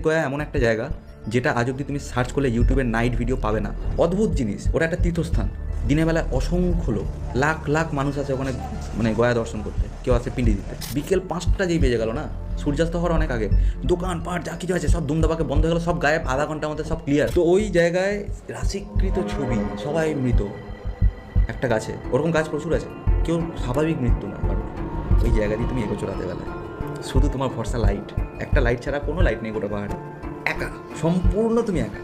প্রেতগয়া এমন একটা জায়গা যেটা আজ অব্দি তুমি সার্চ করলে ইউটিউবের নাইট ভিডিও পাবে না। অদ্ভুত জিনিস, ওটা একটা তীর্থস্থান। দিনের বেলায় অসংখ্য লোক, লাখ লাখ মানুষ আছে ওখানে, মানে গয়া দর্শন করতে, কেউ আছে পিন্ডি দিতে। বিকেল 5টা যেই বেজে গেল না, সূর্যাস্ত হওয়ার অনেক আগে, দোকানপাট যা কিছু আছে সব দুমদাবাকে বন্ধ হয়ে গেলো, সব গায়েব, আধা ঘন্টার মধ্যে সব ক্লিয়ার। তো ওই জায়গায় রাশিকৃত ছবি, সবাই মৃত একটা গাছে। ওরকম গাছ প্রচুর আছে, কেউ স্বাভাবিক মৃত্যু না কারণ। ওই জায়গা দিয়ে তুমি এগোছো রাতে বেলায়, শুধু তোমার ভরসা লাইট, একটা লাইট ছাড়া কোনো লাইট নেই গোটা পাহাড়ে, একা, সম্পূর্ণ তুমি একা।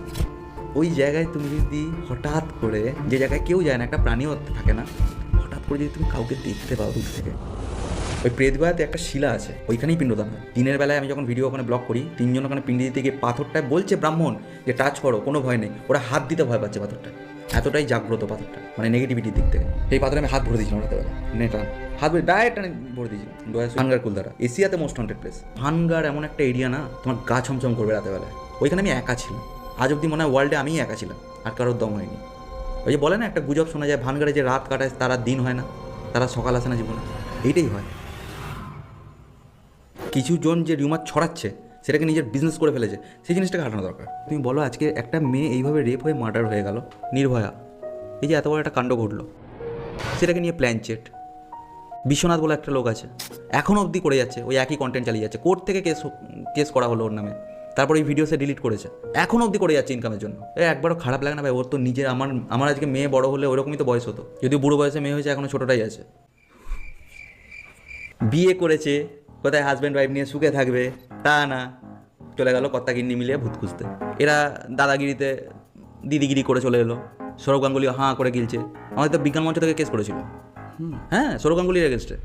ওই জায়গায় তুমি যদি হঠাৎ করে, যে জায়গায় কেউ যায় না, একটা প্রাণীও থাকে না, হঠাৎ করে যদি তুমি কাউকে দেখতে পাও দূর থেকে, ওই প্রেতগয়াতে একটা শিলা আছে, ওইখানেই পিণ্ডদান হয়। দিনের বেলায় আমি যখন ভিডিও ওখানে ব্লগ করি, 3 জন ওখানে পিণ্ডি দিতে গিয়ে পাথরটায় বলছে ব্রাহ্মণ যে টাচ করো, কোনো ভয় নেই। ওরা হাত দিতে ভয় পাচ্ছে পাথরটা, এতটাই জাগ্রত পাথরটা, মানে নেগেটিভিটির দিক থেকে। এই পাথরে আমি হাত ভরে দিয়েছিলাম রাতেবেলা, নেটা হাত ভরে ডাইরেক্ট ভরে দিয়েছিলাম। ভানগার কুলদারা এশিয়াতে মোস্ট হন্টেড প্লেস। ভানগার এমন একটা এরিয়া না, তোমার গা ছমছম করবে রাতেবেলায়। ওইখানে আমি একা ছিলাম, আজ অব্দি মনে হয় ওয়ার্ল্ডে আমিই একা ছিলাম, আর কারোর দম হয়নি। ওই যে বলে না, একটা গুজব শোনা যায়, ভানগারে যে রাত কাটায় তারা দিন হয় না, তারা সকাল আসে না জীবনে, এইটাই হয়। কিছু জন যে রিউমার ছড়াচ্ছে, সেটাকে নিজের বিজনেস করে ফেলেছে, সেই জিনিসটাকে হাঁটানো দরকার। তুমি বলো, আজকে একটা মেয়ে এইভাবে রেপ হয়ে মার্ডার হয়ে গেল নির্ভয়া, এই যে এত বড় একটা কাণ্ড ঘটলো, সেটাকে নিয়ে প্ল্যান চেট। বিশ্বনাথ বলে একটা লোক আছে, এখনও অবধি করে যাচ্ছে, ওই একই কন্টেন্ট চালিয়ে যাচ্ছে। কোর্ট থেকে কেস করা হলো ওর নামে, তারপর এই ভিডিও সে ডিলিট করেছে, এখনও অবধি করে যাচ্ছে ইনকামের জন্য। একবারও খারাপ লাগে না ভাই? ওর তো নিজের, আমার আজকে মেয়ে বড় হলে ওরকমই তো বয়স হতো, যদিও বুড়ো বয়সে মেয়ে হয়েছে, এখনও ছোটোটাই আছে। বিয়ে করেছে, কোথায় হাজব্যান্ড ওয়াইফ নিয়ে সুখে থাকবে, তা না, চলে গেল কর্তা গিন্নি মিলিয়ে ভূত খুঁজতে। এরা দাদাগিরিতে দিদিগিরি করে চলে এলো। সৌরভ গাঙ্গুলি হাঁ করে গিলছে, আমাদের তো বিজ্ঞান মঞ্চ থেকে কেস করেছিল। হ্যাঁ, সৌরভ গাঙ্গুলির এগেনস্টে।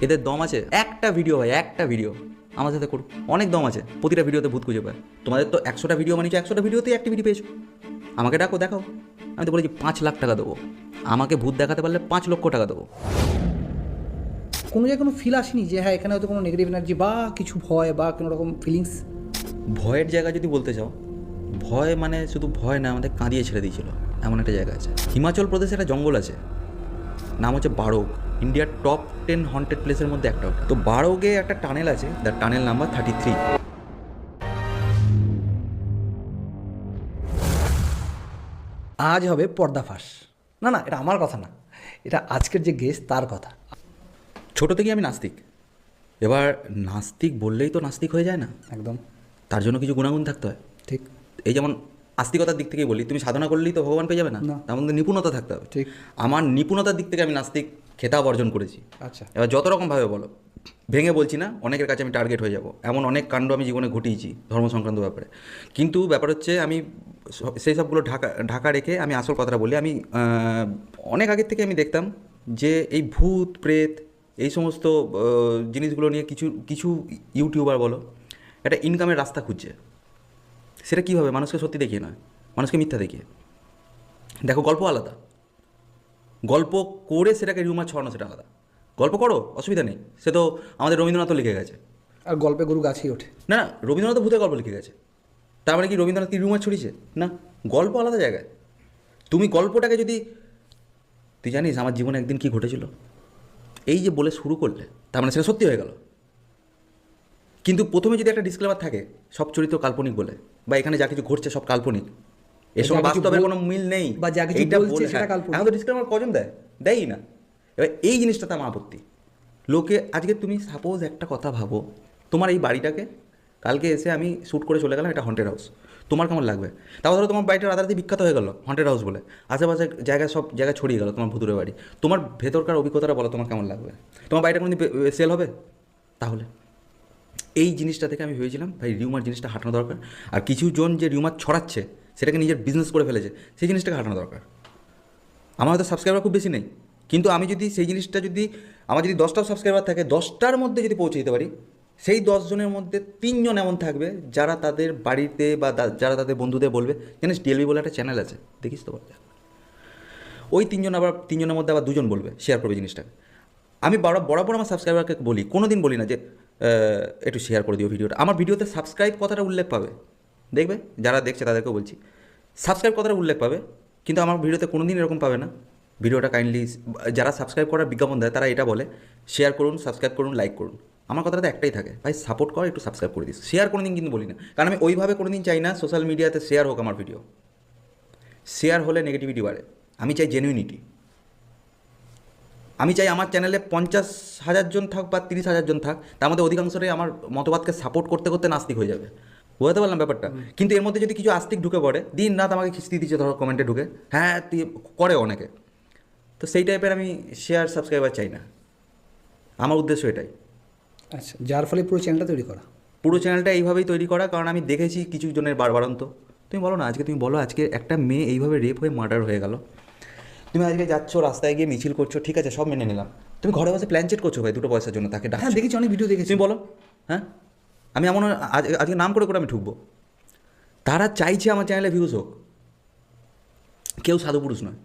এদের দম আছে, একটা ভিডিও ভাই, একটা ভিডিও আমার সাথে করুক, অনেক দম আছে, প্রতিটা ভিডিওতে ভূত খুঁজে পায়। তোমাদের তো 100টা ভিডিও বানিয়েছো, 100টা ভিডিওতে অ্যাক্টিভিটি পেয়েছো, আমাকে ডাকো, দেখাও। আমি তো বলেছি 5 লাখ টাকা দেবো, আমাকে ভূত দেখাতে পারলে 5 লক্ষ টাকা দেবো। কোনো জায়গায় কোনো ফিল আসেনি যে হ্যাঁ এখানে হয়তো কোনো নেগেটিভ এনার্জি বা কিছু ভয় বা কোনো রকম ফিলিংস? ভয়ের জায়গা যদি বলতে চাও, ভয় মানে শুধু ভয় না, আমাদের কাঁদিয়ে ছেড়ে দিয়েছিল এমন একটা জায়গা আছে। হিমাচল প্রদেশে একটা জঙ্গল আছে, নাম হচ্ছে বারোগ, ইন্ডিয়ার টপ 10 হন্টেড প্লেসের মধ্যে একটা। তো বারোগে একটা টানেল আছে, দ্য টানেল নাম্বার 33। আজ হবে পর্দাফাঁস। না না, এটা আমার কথা না, এটা আজকের যে গেস্ট তার কথা। ছোটো থেকে আমি নাস্তিক। এবার নাস্তিক বললেই তো নাস্তিক হয়ে যায় না, একদম, তার জন্য কিছু গুণাগুণ থাকতে হয়। ঠিক। এই যেমন আস্তিকতার দিক থেকেই বলি, তুমি সাধনা করলেই তো ভগবান পেয়ে যাবে না, তার মধ্যে নিপুণতা থাকতে হবে। ঠিক। আমার নিপুণতার দিক থেকে আমি নাস্তিক খেতাব অর্জন করেছি। আচ্ছা, এবার যত রকমভাবে বলো, ভেঙে বলছি না, অনেকের কাছে আমি টার্গেট হয়ে যাব, এমন অনেক কাণ্ড আমি জীবনে ঘটিয়েছি ধর্ম সংক্রান্ত ব্যাপারে। কিন্তু ব্যাপার হচ্ছে, আমি সেই সবগুলো ঢাকা রেখে আমি আসল কথাটা বলি। আমি অনেক আগের থেকে আমি দেখতাম যে এই ভূত প্রেত এই সমস্ত জিনিসগুলো নিয়ে কিছু কিছু ইউটিউবার বলো একটা ইনকামের রাস্তা খুঁজছে। সেটা কীভাবে? মানুষকে সত্যি দেখিয়ে নয়, মানুষকে মিথ্যা দেখিয়ে। দেখো, গল্প আলাদা, গল্প করে সেটাকে রিউমার ছড়ানো সেটা আলাদা। গল্প করো, অসুবিধা নেই, সে তো আমাদের রবীন্দ্রনাথও লিখে গেছে। আর গল্পে গরু গাছেই ওঠে। না না, রবীন্দ্রনাথ ভূতের গল্প লিখে গেছে, তার মানে কি রবীন্দ্রনাথ কি রিউমার ছড়িয়েছে? না, গল্প আলাদা জায়গায়। তুমি গল্পটাকে যদি, তুই জানিস আমার জীবনে একদিন কি ঘটেছিল, এই যে বলে শুরু করলে, তার মানে সেটা সত্যি হয়ে গেল। কিন্তু প্রথমে যদি একটা ডিসক্লেমার থাকে, সব চরিত্র কাল্পনিক বলে, বা এখানে যা কিছু ঘটছে সব কাল্পনিক, এর সঙ্গে বাস্তবের কোনো মিল নেই, বা যা কিছু বলছে সেটা কাল্পনিক। এখন তো ডিসক্লেমার কজন দেয়ই না। এবার এই জিনিসটাতে আমার আপত্তি। লোকে আজকে, তুমি সাপোজ একটা কথা ভাবো, তোমার এই বাড়িটাকে কালকে এসে আমি শ্যুট করে চলে গেলাম, এটা হন্টেড হাউস, তোমার কেমন লাগবে? তাও ধরো তোমার বাড়িটা রাতারাতি বিখ্যাত হয়ে গেল হন্টেড হাউস বলে, আশেপাশে জায়গায় সব জায়গায় ছড়িয়ে গেল তোমার ভুতুরে বাড়ি, তোমার ভেতরকার অভিজ্ঞতাটা বলো, তোমার কেমন লাগবে? তোমার বাড়িটা কোনোদিন সেল হবে? তাহলে এই জিনিসটা থেকে আমি ভেবেছিলাম ভাই রিউমার জিনিসটা হাঁটানো দরকার। আর কিছু জন যে রিউমার ছড়াচ্ছে, সেটাকে নিজের বিজনেস করে ফেলেছে, সেই জিনিসটাকে হাঁটানো দরকার। আমার হয়তো সাবস্ক্রাইবার খুব বেশি নেই, কিন্তু আমি যদি সেই জিনিসটা, যদি আমার যদি 10টাও সাবস্ক্রাইবার থাকে, 10টার মধ্যে যদি পৌঁছে দিতে পারি, সেই 10 জনের মধ্যে 3 জন এমন থাকবে যারা তাদের বাড়িতে বা যারা তাদের বন্ধুদের বলবে, জানিস ডিএলবি বলে একটা চ্যানেল আছে, দেখিস তো বলতে। ওই 3 জন, আবার 3 জনের মধ্যে আবার 2 জন বলবে, শেয়ার করবে জিনিসটাকে। আমি বরাবর আমার সাবস্ক্রাইবারকে বলি, কোনো দিন বলি না যে একটু শেয়ার করে দিও ভিডিওটা। আমার ভিডিওতে সাবস্ক্রাইব কথাটা উল্লেখ পাবে, দেখবে যারা দেখছে তাদেরকেও বলছি, সাবস্ক্রাইব কথাটা উল্লেখ পাবে, কিন্তু আমার ভিডিওতে কোনো দিন এরকম পাবে না ভিডিওটা কাইন্ডলি, যারা সাবস্ক্রাইব করার বিজ্ঞাপন দেয় তারা এটা বলে শেয়ার করুন, সাবস্ক্রাইব করুন, লাইক করুন। আমার কথাটা একটাই থাকে, ভাই সাপোর্ট কর, একটু সাবস্ক্রাইব করে দিস, শেয়ার কোনো দিন কিন্তু বলি না, কারণ আমি ওইভাবে কোনো দিন চাই না সোশ্যাল মিডিয়াতে শেয়ার হোক আমার ভিডিও। শেয়ার হলে নেগেটিভিটি বাড়ে, আমি চাই জেনুইনিটি। আমি চাই আমার চ্যানেলে 50,000 জন থাক বা 30,000 জন থাক, তার মধ্যে অধিকাংশটাই আমার মতবাদকে সাপোর্ট করতে করতে নাস্তিক হয়ে যাবে। বুঝতে পারলাম ব্যাপারটা। কিন্তু এর মধ্যে যদি কিছু আস্তিক ঢুকে পড়ে, দিন রাত আমাকে খিস্তি দিচ্ছে ধরো কমেন্টে ঢুকে, হ্যাঁ তুই করে অনেকে, তো সেই টাইপের আমি শেয়ার সাবস্ক্রাইবার চাই না, আমার উদ্দেশ্য এটাই। আচ্ছা, যার ফলে পুরো চ্যানেলটা তৈরি করা। পুরো চ্যানেলটা এইভাবেই তৈরি করা, কারণ আমি দেখেছি কিছু জনের বারবারন্ত। তুমি বলো না, আজকে তুমি বলো, আজকে একটা মেয়ে এইভাবে রেপ হয়ে মার্ডার হয়ে গেল, তুমি আজকে যাচ্ছ রাস্তায় গিয়ে মিছিল করছো, ঠিক আছে সব মেনে নিলাম, তুমি ঘরে বসে প্ল্যান চেট করছো ভাই দুটো পয়সার জন্য, তাকে হ্যাঁ ডাকছো। দেখেছি, অনেক ভিডিও দেখেছি। তুমি বলো, হ্যাঁ আমি এমন আজকে নাম করে আমি ঠুকবো? তারা চাইছে আমার চ্যানেলে ভিউজ হোক, কেউ সাধু পুরুষ নয়।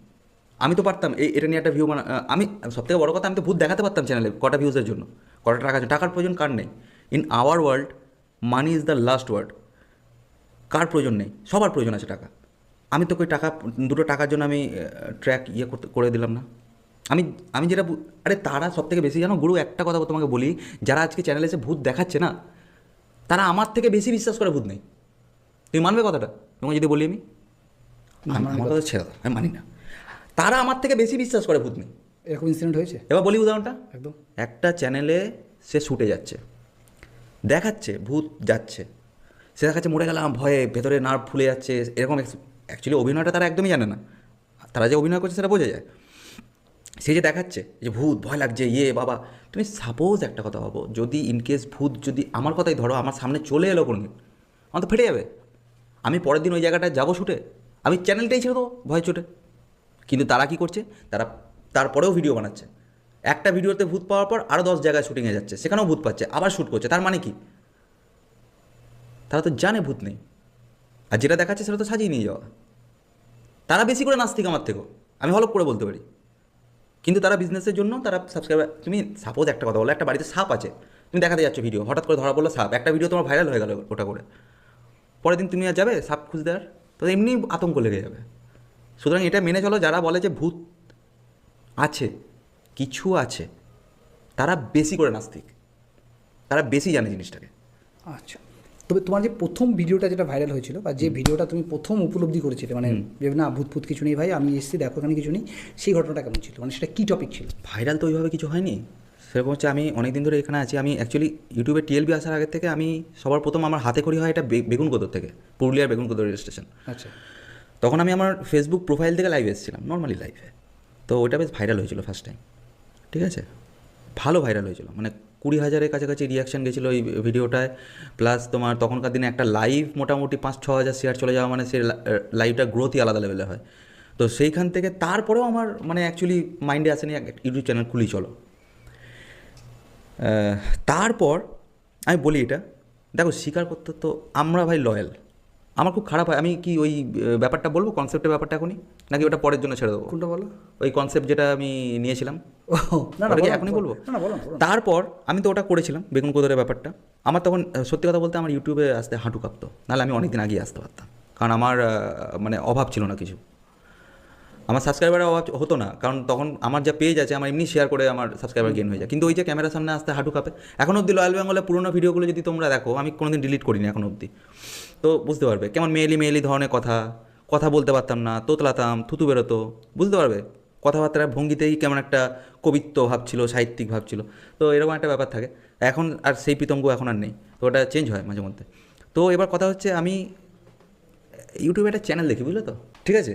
আমি তো পারতাম এটা নিয়ে একটা ভিউ আমি সবথেকে বড় কথা, আমি তো ভূত দেখাতে পারতাম চ্যানেলে কটা ভিউজের জন্য, কটা টাকার প্রয়োজন কার নেই? In our world money is the last word. কার প্রয়োজন নেই? সবার প্রয়োজন আছে টাকা। আমি তো টাকা, দুটো টাকার জন্য আমি ট্র্যাক করে দিলাম না। আমি যেটা আরে তারা সব থেকে বেশি জানো গুরু, একটা কথা তোমাকে বলি, যারা আজকে চ্যানেলে এসে ভূত দেখাচ্ছে না, তারা আমার থেকে বেশি বিশ্বাস করে ভূত নেই। তুমি মানবে কথাটা? তোমাকে যদি বলি আমার কথা ছেড়ে দাও, আমি মানি না। তারা আমার থেকে বেশি বিশ্বাস করে ভূত নেই। এরকম ইনসিডেন্ট হয়েছে? এবার বলি উদাহরণটা। একদম। একটা চ্যানেলে সে ছুটে যাচ্ছে, দেখাচ্ছে ভূত যাচ্ছে, সে দেখাচ্ছে মরে গেলাম ভয়ে, ভেতরে নার্ভ ফুলে যাচ্ছে, এরকম। অ্যাকচুয়ালি অভিনয়টা তারা একদমই জানে না, তারা যে অভিনয় করছে সেটা বোঝা যায়। সে যে দেখাচ্ছে যে ভূত ভয় লাগছে, বাবা, তুমি সাপোজ একটা কথা ভাবো, যদি ইনকেস ভূত যদি আমার কথাই ধরো আমার সামনে চলে এলো কোনো দিন, আমার তো ফেটে যাবে। আমি পরের দিন ওই জায়গাটায় যাবো ছুটে, আমি চ্যানেলটাই ছেড়ে দেবো ভয় ছুটে। কিন্তু তারা কি করছে, তারা তারপরেও ভিডিও বানাচ্ছে, একটা ভিডিওতে ভূত পাওয়ার পর আরও 10 জায়গায় শ্যুটিংয়ে যাচ্ছে, সেখানেও ভূত পাচ্ছে, আবার শ্যুট করছে। তার মানে কি? তারা তো জানে ভূত নেই, আর যেটা দেখাচ্ছে সেটা তো সাজিয়ে নিয়ে যাওয়া। তারা বেশি করে নাস্তিক আমার থেকেও, আমি হলপ করে বলতে পারি। কিন্তু তারা বিজনেসের জন্য তারা সাবস্ক্রাইবার, তুমি সাপোজ একটা কথা বলো, একটা বাড়িতে সাপ আছে, তুমি দেখাতে যাচ্ছ ভিডিও, হঠাৎ করে ধরা পড়লো সাপ, একটা ভিডিও তোমার ভাইরাল হয়ে গেল ওটা করে, পরের দিন তুমি আর যাবে সাপ খুঁজতে? আর তো এমনি আতঙ্ক লেগে যাবে। সুতরাং এটা মেনে চলো, যারা বলে যে ভূত আছে, কিছু আছে, তারা বেশি করে নাস্তিক, তারা বেশি জানে জিনিসটাকে। আচ্ছা, তবে তোমার যে প্রথম ভিডিওটা যেটা ভাইরাল হয়েছিল, বা যে ভিডিওটা তুমি প্রথম উপলব্ধি করেছিলে, মানে না ভূত কিছু নেই ভাই, আমি এসেছি দেখো এখানে কিছু নেই, সেই ঘটনাটা কেমন ছিল? মানে সেটা কী টপিক ছিল? ভাইরাল তো ওইভাবে কিছু হয়নি সেরকম। হচ্ছে আমি অনেক দিন ধরে এখানে আছি, আমি অ্যাকচুয়ালি ইউটিউবে টিএলবি আসার আগের থেকে আমি সবার প্রথম আমার হাতে খড়ি হয় এটা বেগুনকোদর থেকে, পুরুলিয়ার বেগুনকোদর রেল স্টেশন। আচ্ছা, তখন আমি আমার ফেসবুক প্রোফাইল থেকে লাইভে এসেছিলাম, নর্মালি লাইভে। তো ওইটা বেশ ভাইরাল হয়েছিল ফার্স্ট টাইম, ঠিক আছে, ভালো ভাইরাল হয়েছিল, মানে 20,000-এর কাছাকাছি রিয়াকশান গেছিলো এই ভিডিওটায়। প্লাস তোমার তখনকার দিনে একটা লাইভ মোটামুটি 5-6 হাজার শেয়ার চলে যাওয়া মানে সেই লাইভটা গ্রোথই আলাদা লেভেলে হয়। তো সেইখান থেকে তারপরেও আমার মানে অ্যাকচুয়ালি মাইন্ডে আসেনি ইউটিউব চ্যানেল খুলি চলো। তারপর আমি বলি এটা, দেখো স্বীকার করতে তো আমরা ভাই লয়াল, আমার খুব খারাপ হয়। আমি কি ওই ব্যাপারটা বলবো, কনসেপ্টের ব্যাপারটা এখনই, নাকি ওটা পরের জন্য ছেড়ে দেবো? কোনটা বলো? ওই কনসেপ্ট যেটা আমি নিয়েছিলাম, ও না না, ওটা কি বলো, এখনই বলবো? না না, বলো না। তারপর আমি তো ওটা করেছিলাম বেগুন কোদরের ব্যাপারটা। আমার তখন সত্যি কথা বলতে আমার ইউটিউবে আসতে হাঁটু কাঁপতো, নাহলে আমি অনেক দিন আগেই আসতে পারতাম, কারণ আমার মানে অভাব ছিল না কিছু, আমার সাবস্ক্রাইবারের অভাব হতো না, কারণ তখন আমার যা পেজ আছে আমার এমনি শেয়ার করে আমার সাবস্ক্রাইবার গেন হয়ে যায়। কিন্তু ওই যে ক্যামেরার সামনে আসতে হাঁটু কাঁপে। এখন অবধি লয়াল বেঙ্গলের পুরোনো ভিডিওগুলো যদি তোমরা দেখো, আমি কোনোদিন ডিলিট করিনি এখন অবধি, তো বুঝতে পারবে কেমন মেয়েলি ধরনের কথা বলতে পারতাম না, তোতলাতাম, থুতু বেরোতো, বুঝতে পারবে কথাবার্তার ভঙ্গিতেই কেমন একটা কবিত্ব ভাব ছিল, সাহিত্যিক ভাব ছিল। তো এরকম একটা ব্যাপার থাকে। এখন আর সেই প্রীতমগু এখন আর নেই, তো ওটা চেঞ্জ হয় মাঝে মধ্যে। তো এবার কথা হচ্ছে, আমি ইউটিউবে একটা চ্যানেল দেখি, বুঝলে তো, ঠিক আছে,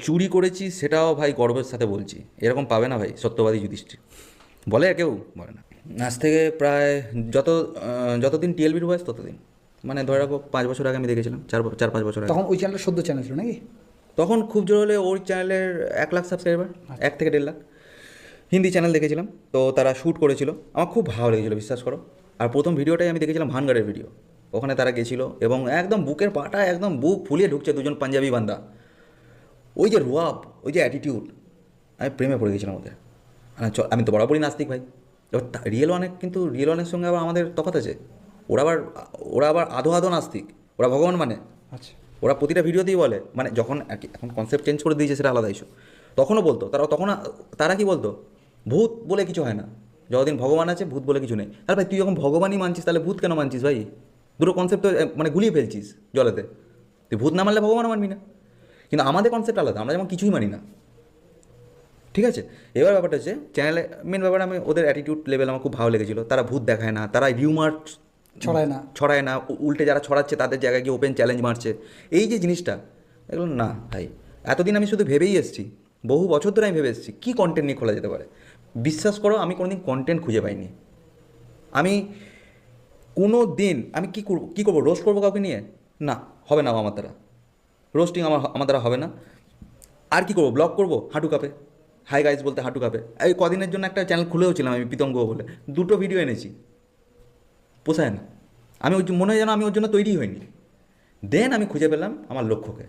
চুরি করেছি সেটাও ভাই গর্বের সাথে বলছি, এরকম পাবে না ভাই সত্যবাদী যুধিষ্ঠির, বলে কেউ বলে না। আজ থেকে প্রায় যতদিন টিএলবির বয়স ততদিন, মানে ধরে রাখো 5 বছর আগে আমি দেখেছিলাম, 4-5 বছর আগে। তখন ওই চ্যানেলটা সদ্য চ্যানেল ছিল নাকি? তখন খুব জোর হলে ওই চ্যানেলের 1 লাখ সাবস্ক্রাইবার, 1 থেকে 1.5 লাখ। হিন্দি চ্যানেল দেখেছিলাম, তো তারা শ্যুট করেছিল, আমার খুব ভালো লেগেছিলো, বিশ্বাস করো। আর প্রথম ভিডিওটাই আমি দেখেছিলাম ভানগড়ের ভিডিও, ওখানে তারা গেছিলো এবং একদম বুকের পাটা একদম বুক ফুলিয়ে ঢুকছে দুজন পাঞ্জাবি বান্দা, ওই যে রুয়াব, ওই যে অ্যাটিটিউড, আমি প্রেমে পড়ে গেছিলাম ওদের। আমি তো বরাবরই নাস্তিক ভাই। এবার রিয়েল অনেক সঙ্গে আবার আমাদের তফাৎ আছে। ওরা আবার আধো নাস্তিক, ওরা ভগবান মানে। আচ্ছা, ওরা প্রতিটা ভিডিওতেই বলে, মানে যখন আর কি এখন কনসেপ্ট চেঞ্জ করে দিয়েছে সেটা আলাদা ইস্যু, তখনও বলতো তারা কি বলতো, ভূত বলে কিছু হয় না, যতদিন ভগবান আছে ভূত বলে কিছু নেই। তাহলে ভাই তুই যখন ভগবানই মানছিস তাহলে ভূত কেন মানছিস ভাই? দুটো কনসেপ্ট তো মানে গুলিয়ে ফেলছিস জলেতে। তুই ভূত না মানলে ভগবানও মানবি না। কিন্তু আমাদের কনসেপ্ট আলাদা, আমরা যেমন কিছুই মানি না, ঠিক আছে? এবার ব্যাপারটা হচ্ছে চ্যানেলে মেন ব্যাপার, আমি ওদের অ্যাটিটিউড লেভেল আমার খুব ভালো লেগেছিলো। তারা ভূত দেখায় না, তারা রিউমার ছড়ায় না, উল্টে যারা ছড়াচ্ছে তাদের জায়গায় গিয়ে ওপেন চ্যালেঞ্জ মারছে। এই যে জিনিসটা, এগুলো না ভাই। এতদিন আমি শুধু ভেবেই এসেছি, বহু বছর ধরে আমি ভেবে এসেছি কী কন্টেন্ট নিয়ে খোলা যেতে পারে। বিশ্বাস করো আমি কোনোদিন কন্টেন্ট খুঁজে পাইনি। আমি কোনো দিন আমি কী করবো, রোস্ট করবো কাউকে নিয়ে? না, হবে না আমার দ্বারা, রোস্টিং আমার দ্বারা হবে না। আর কি করবো, ব্লগ করবো হাঁটু কাপে, হাই গাইজ বলতে হাঁটু কাপে। এই কদিনের জন্য একটা চ্যানেল খুলেও ছিলাম আমি, পিতঙ্গ বলে, 2টো ভিডিও এনেছি, পোষায় না। আমি ওই মনে হয় যেন আমি ওর জন্য তৈরি হইনি। দেন আমি খুঁজে পেলাম আমার লক্ষ্যকে,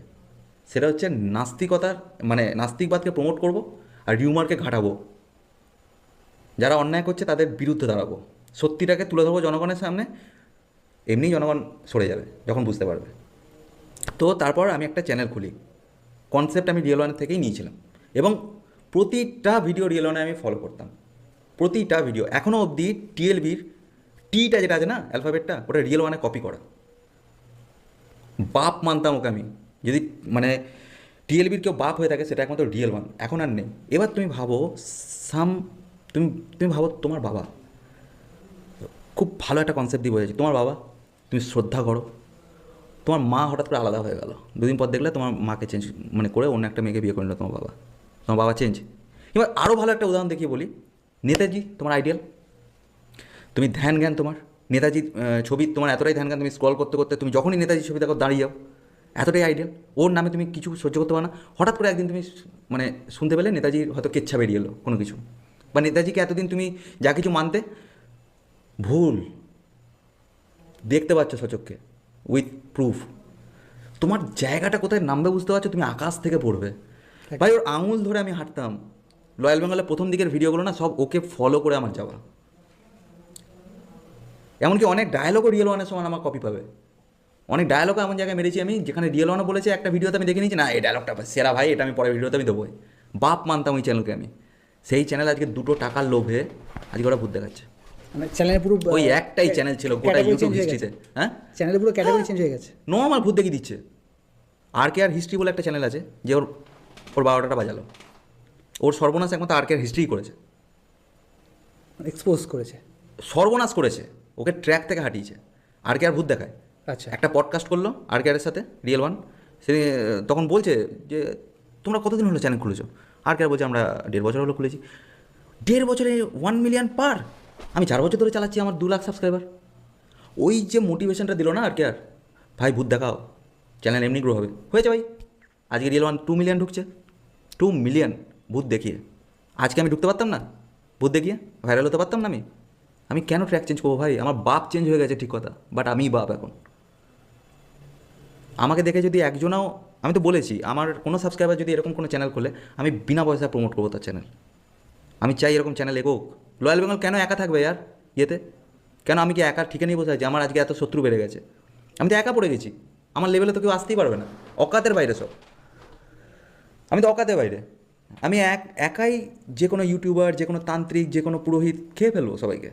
সেটা হচ্ছে নাস্তিকতার মানে নাস্তিকবাদকে প্রমোট করব আর রিউমারকে ঘাটাবো। যারা অন্যায় করছে তাদের বিরুদ্ধে দাঁড়াবো, সত্যিটাকে তুলে ধরবো জনগণের সামনে। এমনিই জনগণ সরে যাবে যখন বুঝতে পারবে। তো তারপর আমি একটা চ্যানেল খুলি, কনসেপ্ট আমি রিয়েল ওয়ানের থেকেই নিয়েছিলাম, এবং প্রতিটা ভিডিও রিয়েল ওয়ানে আমি ফলো করতাম, প্রতিটা ভিডিও। এখনও অবধি টিএলবির টিটা যেটা আছে না, অ্যালফাবেটটা, ওটা রিয়েল ওয়ানে কপি করা। বাপ মানতাম ওকে আমি, যদি মানে টিএলবির কেউ বাপ হয়ে থাকে সেটা একমাত্র রিয়েল ওয়ান, এখন আর নেই। এবার তুমি ভাবো তুমি ভাবো তোমার বাবা, খুব ভালো একটা কনসেপ্ট দিয়ে বোঝাচ্ছি, তোমার বাবা তুমি শ্রদ্ধা করো, তোমার মা হঠাৎ করে আলাদা হয়ে গেল, 2 দিন পর দেখলে তোমার মাকে চেঞ্জ মানে করে অন্য একটা মেয়েকে বিয়ে করে নিল তোমার বাবা চেঞ্জ। এবার আরও ভালো একটা উদাহরণ দেখিয়ে বলি, নেতাজি তোমার আইডিয়াল, তুমি ধ্যান জ্ঞান তোমার নেতাজি ছবি, তোমার এতটাই ধ্যান জ্ঞান, তুমি স্ক্রল করতে করতে তুমি যখনই নেতাজি ছবি দেখো দাঁড়িয়ে যাও, এতটাই আইডিয়াল। ওর নামে তুমি কিছু সহ্য করতে পারো না, হঠাৎ করে একদিন তুমি মানে শুনতে পেলে নেতাজির হয়তো কেচ্ছা বেরিয়ে এলো কোনো কিছু, বা নেতাজিকে এতদিন তুমি যা কিছু মানতে ভুল দেখতে পাচ্ছ সচক্ষে উইথ প্রুফ, তোমার জায়গাটা কোথায় নামবে বুঝতে পারছো, তুমি আকাশ থেকে পড়বে। ভাই ওর আঙুল ধরে আমি হাঁটতাম, রয়্যাল বেঙ্গলের প্রথম দিকের ভিডিওগুলো না সব ওকে ফলো করে আমার যাওয়া। এমনকি অনেক ডায়লগও রিয়েল ওয়ানের সমান আমার কপি পাবে, অনেক ডায়লগও এমন জায়গায় মেরেছি আমি যেখানে রিয়েল ওয়ানও বলেছে, একটা ভিডিওতে আমি দেখে নিয়েছি না এই ডায়লগটা সেরা ভাই, এটা আমি পরের ভিডিওতে আমি দেবোই। বাপ মানতাম ওই চ্যানেলকে আমি, সেই চ্যানেল আজকে 2টো টাকার লোভে আজকে ওরা ভূত দেখাচ্ছে। মানে চ্যানেলে পুরো ওই একটাই চ্যানেল ছিল গোটা ইউটিউব হিস্ট্রিতে, হ্যাঁ চ্যানেলে পুরো ক্যাটাগরি চেঞ্জ হয়ে গেছে। নর্মাল ভূত দেখিয়ে দিচ্ছে। আর হিস্ট্রি বলে একটা চ্যানেল আছে, যে ওর 12টাটা বাজালো, ওর সর্বনাশ একমাত্র আর হিস্ট্রি করেছে, এক্সপোজ করেছে, সর্বনাশ করেছে, ওকে ট্র্যাক থেকে হাঁটিয়েছে। আর ভূত দেখায়। আচ্ছা, একটা পডকাস্ট করলো আর সাথে রিয়েল ওয়ান, সে তখন বলছে যে তোমরা কতদিন হলো চ্যানেল খুলেছো? আর বলছে আমরা 1.5 বছর হলো খুলেছি। 1.5 বছরে 1 মিলিয়ন পার, আমি 4 বছর ধরে চালাচ্ছি, আমার 2 লাখ সাবস্ক্রাইবার। ওই যে মোটিভেশনটা দিল না আর ভাই ভূত দেখাও, চ্যানেল এমনি গ্রো হবে, হয়েছে ভাই। আজকে রিয়েল ওয়ান 2 মিলিয়ন ঢুকছে, 2 মিলিয়ন ভূত দেখিয়ে। আজকে আমি ঢুকতে পারতাম না ভূত দেখিয়ে, ভাইরাল হতে পারতাম না আমি কেন ট্র্যাক চেঞ্জ করবো ভাই? আমার বাপ চেঞ্জ হয়ে গেছে ঠিক কথা, বাট আমিই বাপ এখন। আমাকে দেখে যদি একজনও, আমি তো বলেছি আমার কোনো সাবস্ক্রাইবার যদি এরকম কোনো চ্যানেল খোলে আমি বিনা পয়সায় প্রমোট করবো তার চ্যানেল। আমি চাই এরকম চ্যানেল এগোক। রয়্যাল বেঙ্গল কেন একা থাকবে ইয়ার ইয়েতে? কেন আমি কি একা ঠিকে নিয়ে বসে আছি? আমার আজকে এত শত্রু বেড়ে গেছে, আমি তো একা পড়ে গেছি, আমার লেভেলে তো কেউ আসতেই পারবে না, অকাতের বাইরে সব, আমি তো অকাতের বাইরে। আমি একাই যে কোনো ইউটিউবার, যে কোনো তান্ত্রিক, যে কোনো পুরোহিত খেয়ে ফেলবো সবাইকে।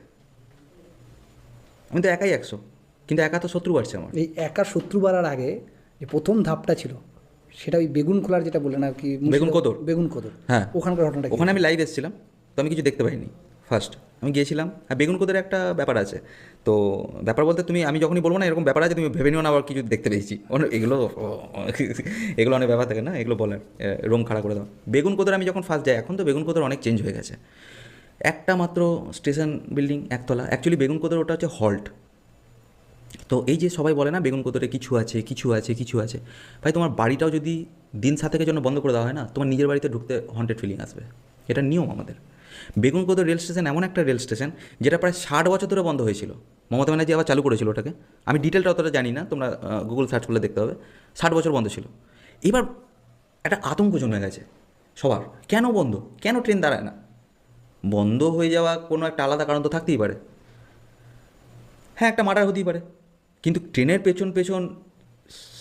আমি তো একাই 100, কিন্তু একা তো শত্রু বাড়ছে আমার। এই একা শত্রু বাড়ার আগে যে প্রথম ধাপটা ছিল সেটা ওই বেগুন খোলার যেটা বললেন আর কি, বেগুন কোদর, হ্যাঁ ওখানকার ঘটনাটা। ওখানে আমি লাইভ এসেছিলাম, তো আমি কিছু দেখতে পাইনি। ফার্স্ট আমি গিয়েছিলাম, আর বেগুন কোদের একটা ব্যাপার আছে, তো ব্যাপার বলতে আমি যখনই বলবো না এরকম ব্যাপার আছে, তুমি ভেবে নিও না আবার কিছু দেখতে পেয়েছি, এগুলো অনেক ব্যাপার থাকে না, এগুলো বলার রোম খাড়া করে দাও। বেগুন কোদের আমি যখন ফার্স্ট যাই, এখন তো বেগুন কোদের অনেক চেঞ্জ হয়ে গেছে, একটা মাত্র স্টেশন বিল্ডিং, 1 তলা। অ্যাকচুয়ালি বেগুন কোদের ওটা হচ্ছে হল্ট। তো এই যে সবাই বলে না বেগুন কোদরে কিছু আছে, ভাই তোমার বাড়িটাও যদি দিন 7 জন্য বন্ধ করে দেওয়া হয় না, তোমার নিজের বাড়িতে ঢুকতে হন্টেড ফিলিং আসবে, এটা নিয়ম আমাদের। বেগুন কোদর রেল স্টেশন এমন একটা রেল স্টেশন যেটা প্রায় 60 বছর ধরে বন্ধ হয়েছিল, মমতা ব্যানার্জি আবার চালু করেছিল ওটাকে। আমি ডিটেলটা অতটা জানি না, তোমরা গুগল সার্চ করলে দেখতে হবে, 60 বছর বন্ধ ছিল। এবার একটা আতঙ্ক জমে গেছে সবার, কেন বন্ধ, কেন ট্রেন দাঁড়ায় না? বন্ধ হয়ে যাওয়া কোনো একটা আলাদা কারণ তো থাকতেই পারে, হ্যাঁ একটা মার্ডার হতেই পারে, কিন্তু ট্রেনের পেছন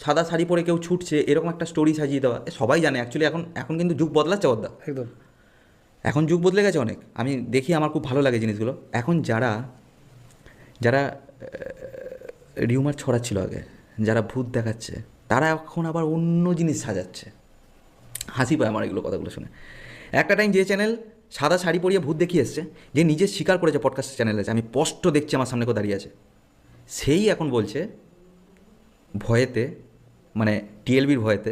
সাদা শাড়ি পরে কেউ ছুটছে এরকম একটা স্টোরি সাজিয়ে দেওয়া, সবাই জানে অ্যাকচুয়ালি। এখন কিন্তু যুগ বদলাচ্ছে বদ্দা, একদম এখন যুগ বদলে গেছে অনেক, আমি দেখি আমার খুব ভালো লাগে জিনিসগুলো। এখন যারা যারা রিউমার ছড়াচ্ছিল আগে, যারা ভূত দেখাচ্ছে, তারা এখন আবার অন্য জিনিস সাজাচ্ছে। হাসি পায় আমার এগুলো কথাগুলো শুনে। একটা টাইম যে চ্যানেল সাদা শাড়ি পরিয়ে ভূত দেখিয়ে এসছে, যে নিজে স্বীকার করেছে পডকাস্ট চ্যানেল আছে, আমি স্পষ্ট দেখছি আমার সামনে কেউ দাঁড়িয়ে আছে, সেই এখন বলছে ভয়েতে, মানে টিএলবির ভয়েতে,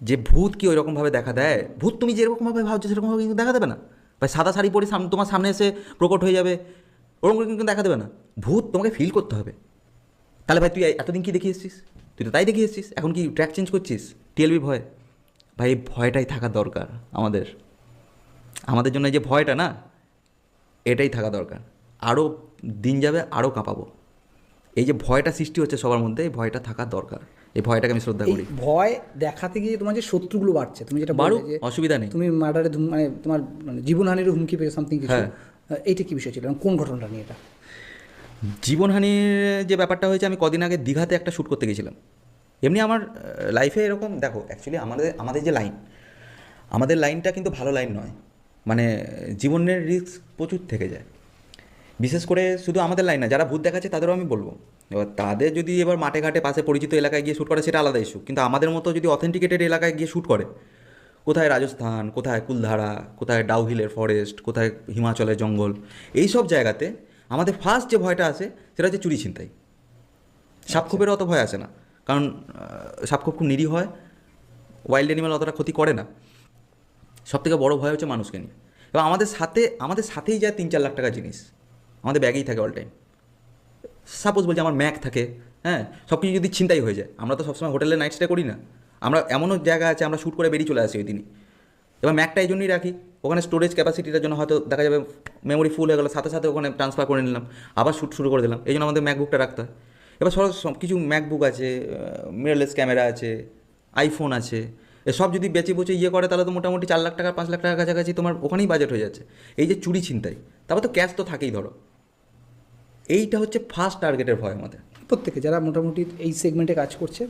যে ভূত কি ওই রকমভাবে দেখা দেয়, ভূত তুমি যেরকমভাবে ভাবছো সেরকমভাবে কিন্তু দেখা দেবে না ভাই। সাদা শাড়ি পরে তোমার সামনে এসে প্রকট হয়ে যাবে, ওরকম করে কিন্তু দেখা দেবে না। ভূত তোমাকে ফিল করতে হবে। তাহলে ভাই তুই এতদিন কি দেখিয়ে এসছিস? তুই তো তাই দেখিয়ে এসছিস, এখন কি ট্র্যাক চেঞ্জ করছিস টিএলবির ভয়? ভাই এই ভয়টাই থাকা দরকার আমাদের জন্য। এই যে ভয়টা না, এটাই থাকা দরকার। আরও দিন যাবে আরও কাঁপাবো। এই যে ভয়টা সৃষ্টি হচ্ছে সবার মধ্যে, এই ভয়টা থাকা দরকার। এই ভয়টাকে আমি শ্রদ্ধা করি। ভয় দেখাতে গিয়ে তোমার যে শত্রুগুলো বাড়ছে, তুমি যেটা বাড়ুক, বললে যে অসুবিধা নেই। তুমি মার্ডারে মানে তোমার মানে জীবনহানির হুমকি পেয়ে সামথিং কিছু, হ্যাঁ। এইটা কি বিষয় ছিল, কোন ঘটনাটা নিয়ে এটা? জীবনহানির যে ব্যাপারটা হয়েছে, আমি কদিন আগে দীঘাতে একটা শ্যুট করতে গেছিলাম। এমনি আমার লাইফে এরকম, দেখো অ্যাকচুয়ালি আমাদের যে আমাদের লাইনটা কিন্তু ভালো লাইন নয়, মানে জীবনের রিস্ক প্রচুর থেকে যায়। বিশেষ করে শুধু আমাদের লাইন না, যারা ভূত দেখাচ্ছে তাদেরও আমি বলবো, এবার তাদের যদি এবার মাঠে ঘাটে পাশে পরিচিত এলাকায় গিয়ে শ্যুট করে সেটা আলাদা ইস্যু, কিন্তু আমাদের মতো যদি অথেন্টিকেটেড এলাকায় গিয়ে শ্যুট করে, কোথায় রাজস্থান, কোথায় কুলধারা, কোথায় ডাউহিলের ফরেস্ট, কোথায় হিমাচলের জঙ্গল, এই সব জায়গাতে আমাদের ফার্স্ট যে ভয়টা আসে সেটা হচ্ছে চুরি ছিনতাই। সাপখোপের অত ভয় আসে না, কারণ সাপখোপ খুব নিরীহ হয়, ওয়াইল্ড অ্যানিমাল অতটা ক্ষতি করে না। সবথেকে বড় ভয় হচ্ছে মানুষকে নিয়ে। এবং আমাদের সাথেই যায় 3-4 লাখ টাকা জিনিস, আমাদের ব্যাগেই থাকে অল টাইম। সাপোজ বলছি আমার ম্যাক থাকে, হ্যাঁ, সব কিছু যদি ছিনতাই হয়ে যায়, আমরা তো সবসময় হোটেলে নাইট স্টে করি না, আমরা এমনও জায়গা আছে আমরা শ্যুট করে বেরিয়ে চলে আসি ওই দিনই। এবার ম্যাকটা এই জন্যই রাখি, ওখানে স্টোরেজ ক্যাপাসিটিটার জন্য হয়তো দেখা যাবে মেমোরি ফুল হয়ে গেলো, সাথে সাথে ওখানে ট্রান্সফার করে নিলাম, আবার শ্যুট শুরু করে দিলাম। এই জন্য আমাদের ম্যাকবুকটা রাখতে হয়। এবার সব কিছু ম্যাকবুক আছে, মিররলেস ক্যামেরা আছে, আইফোন আছে, এসব যদি বেচে বচে করে, তাহলে তো মোটামুটি 4 লাখ টাকা 5 লাখ টাকার কাছাকাছি তোমার ওখানেই বাজেট হয়ে যাচ্ছে। এই যে চুরি ছিনতাই, তারপর তো ক্যাশ তো থাকেই ধরো। এইটা হচ্ছে ফার্স্ট টার্গেটের ভয় আমাদের প্রত্যেকে যারা মোটামুটি এই সেগমেন্টে কাজ করছে,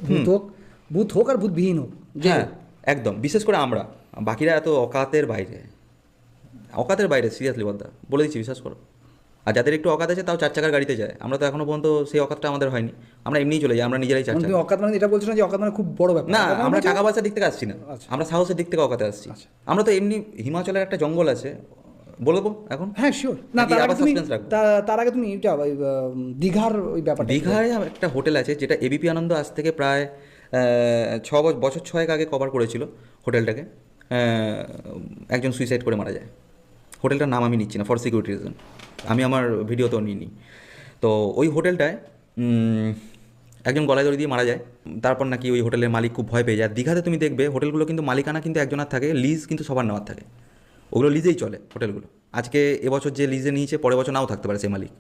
ভূত হোক আর ভূতবিহীন হোক, যে হ্যাঁ একদম। বিশেষ করে আমরা, বাকিরা এত অকাতের বাইরে সিরিয়াসলি বলতে বলে দিচ্ছি, বিশ্বাস করো। আর যাদের একটু অকাত আছে তাও 4 চাকার গাড়িতে যায়, আমরা তো এখনো পর্যন্ত সেই অকাতটা আমাদের হয়নি, আমরা এমনিই চলে যাই, আমরা নিজেরাই 4 চাকা। তুমি অকাত মানে এটা বলছো না যে অকাত মানে খুব বড় ব্যাপার? না, অকাত মানে আমরা হচ্ছে- টাকা পয়সার দিক থেকে আসছি না, আচ্ছা। আমরা সাহসের দিক থেকে অকাতে আসছি। আচ্ছা। আমরা তো এমনি, হিমাচলের একটা জঙ্গল আছে, বলবো এখন? হ্যাঁ শিওর। না, নাকি তার আবার আগে তুমি suspense রাখবো? তার আগে তুমি এটা দীঘার ওই ব্যাপারটা দীঘায় একটা হোটেল আছে যেটা এবিপি আনন্দ আজ থেকে প্রায় বছর 6 আগে কভার করেছিল হোটেলটাকে। একজন সুইসাইড করে মারা যায়। হোটেলটার নাম আমি নিচ্ছি না ফর সিকিউরিটি রিজন, আমি আমার ভিডিওতেও নিইনি। তো ওই হোটেলটায় একজন গলায় দড়ি দিয়ে মারা যায়। তারপর নাকি ওই হোটেলের মালিক খুব ভয় পেয়ে যায়। দীঘাতে তুমি দেখবে হোটেলগুলো কিন্তু মালিকানা কিন্তু একজনের থাকে, লিজ কিন্তু সবার নেওয়ার থাকে, ওগুলো লিজেই চলে হোটেলগুলো। আজকে এবছর যে লিজে নিয়েছে পরের বছর নাও থাকতে পারে সেই মালিক,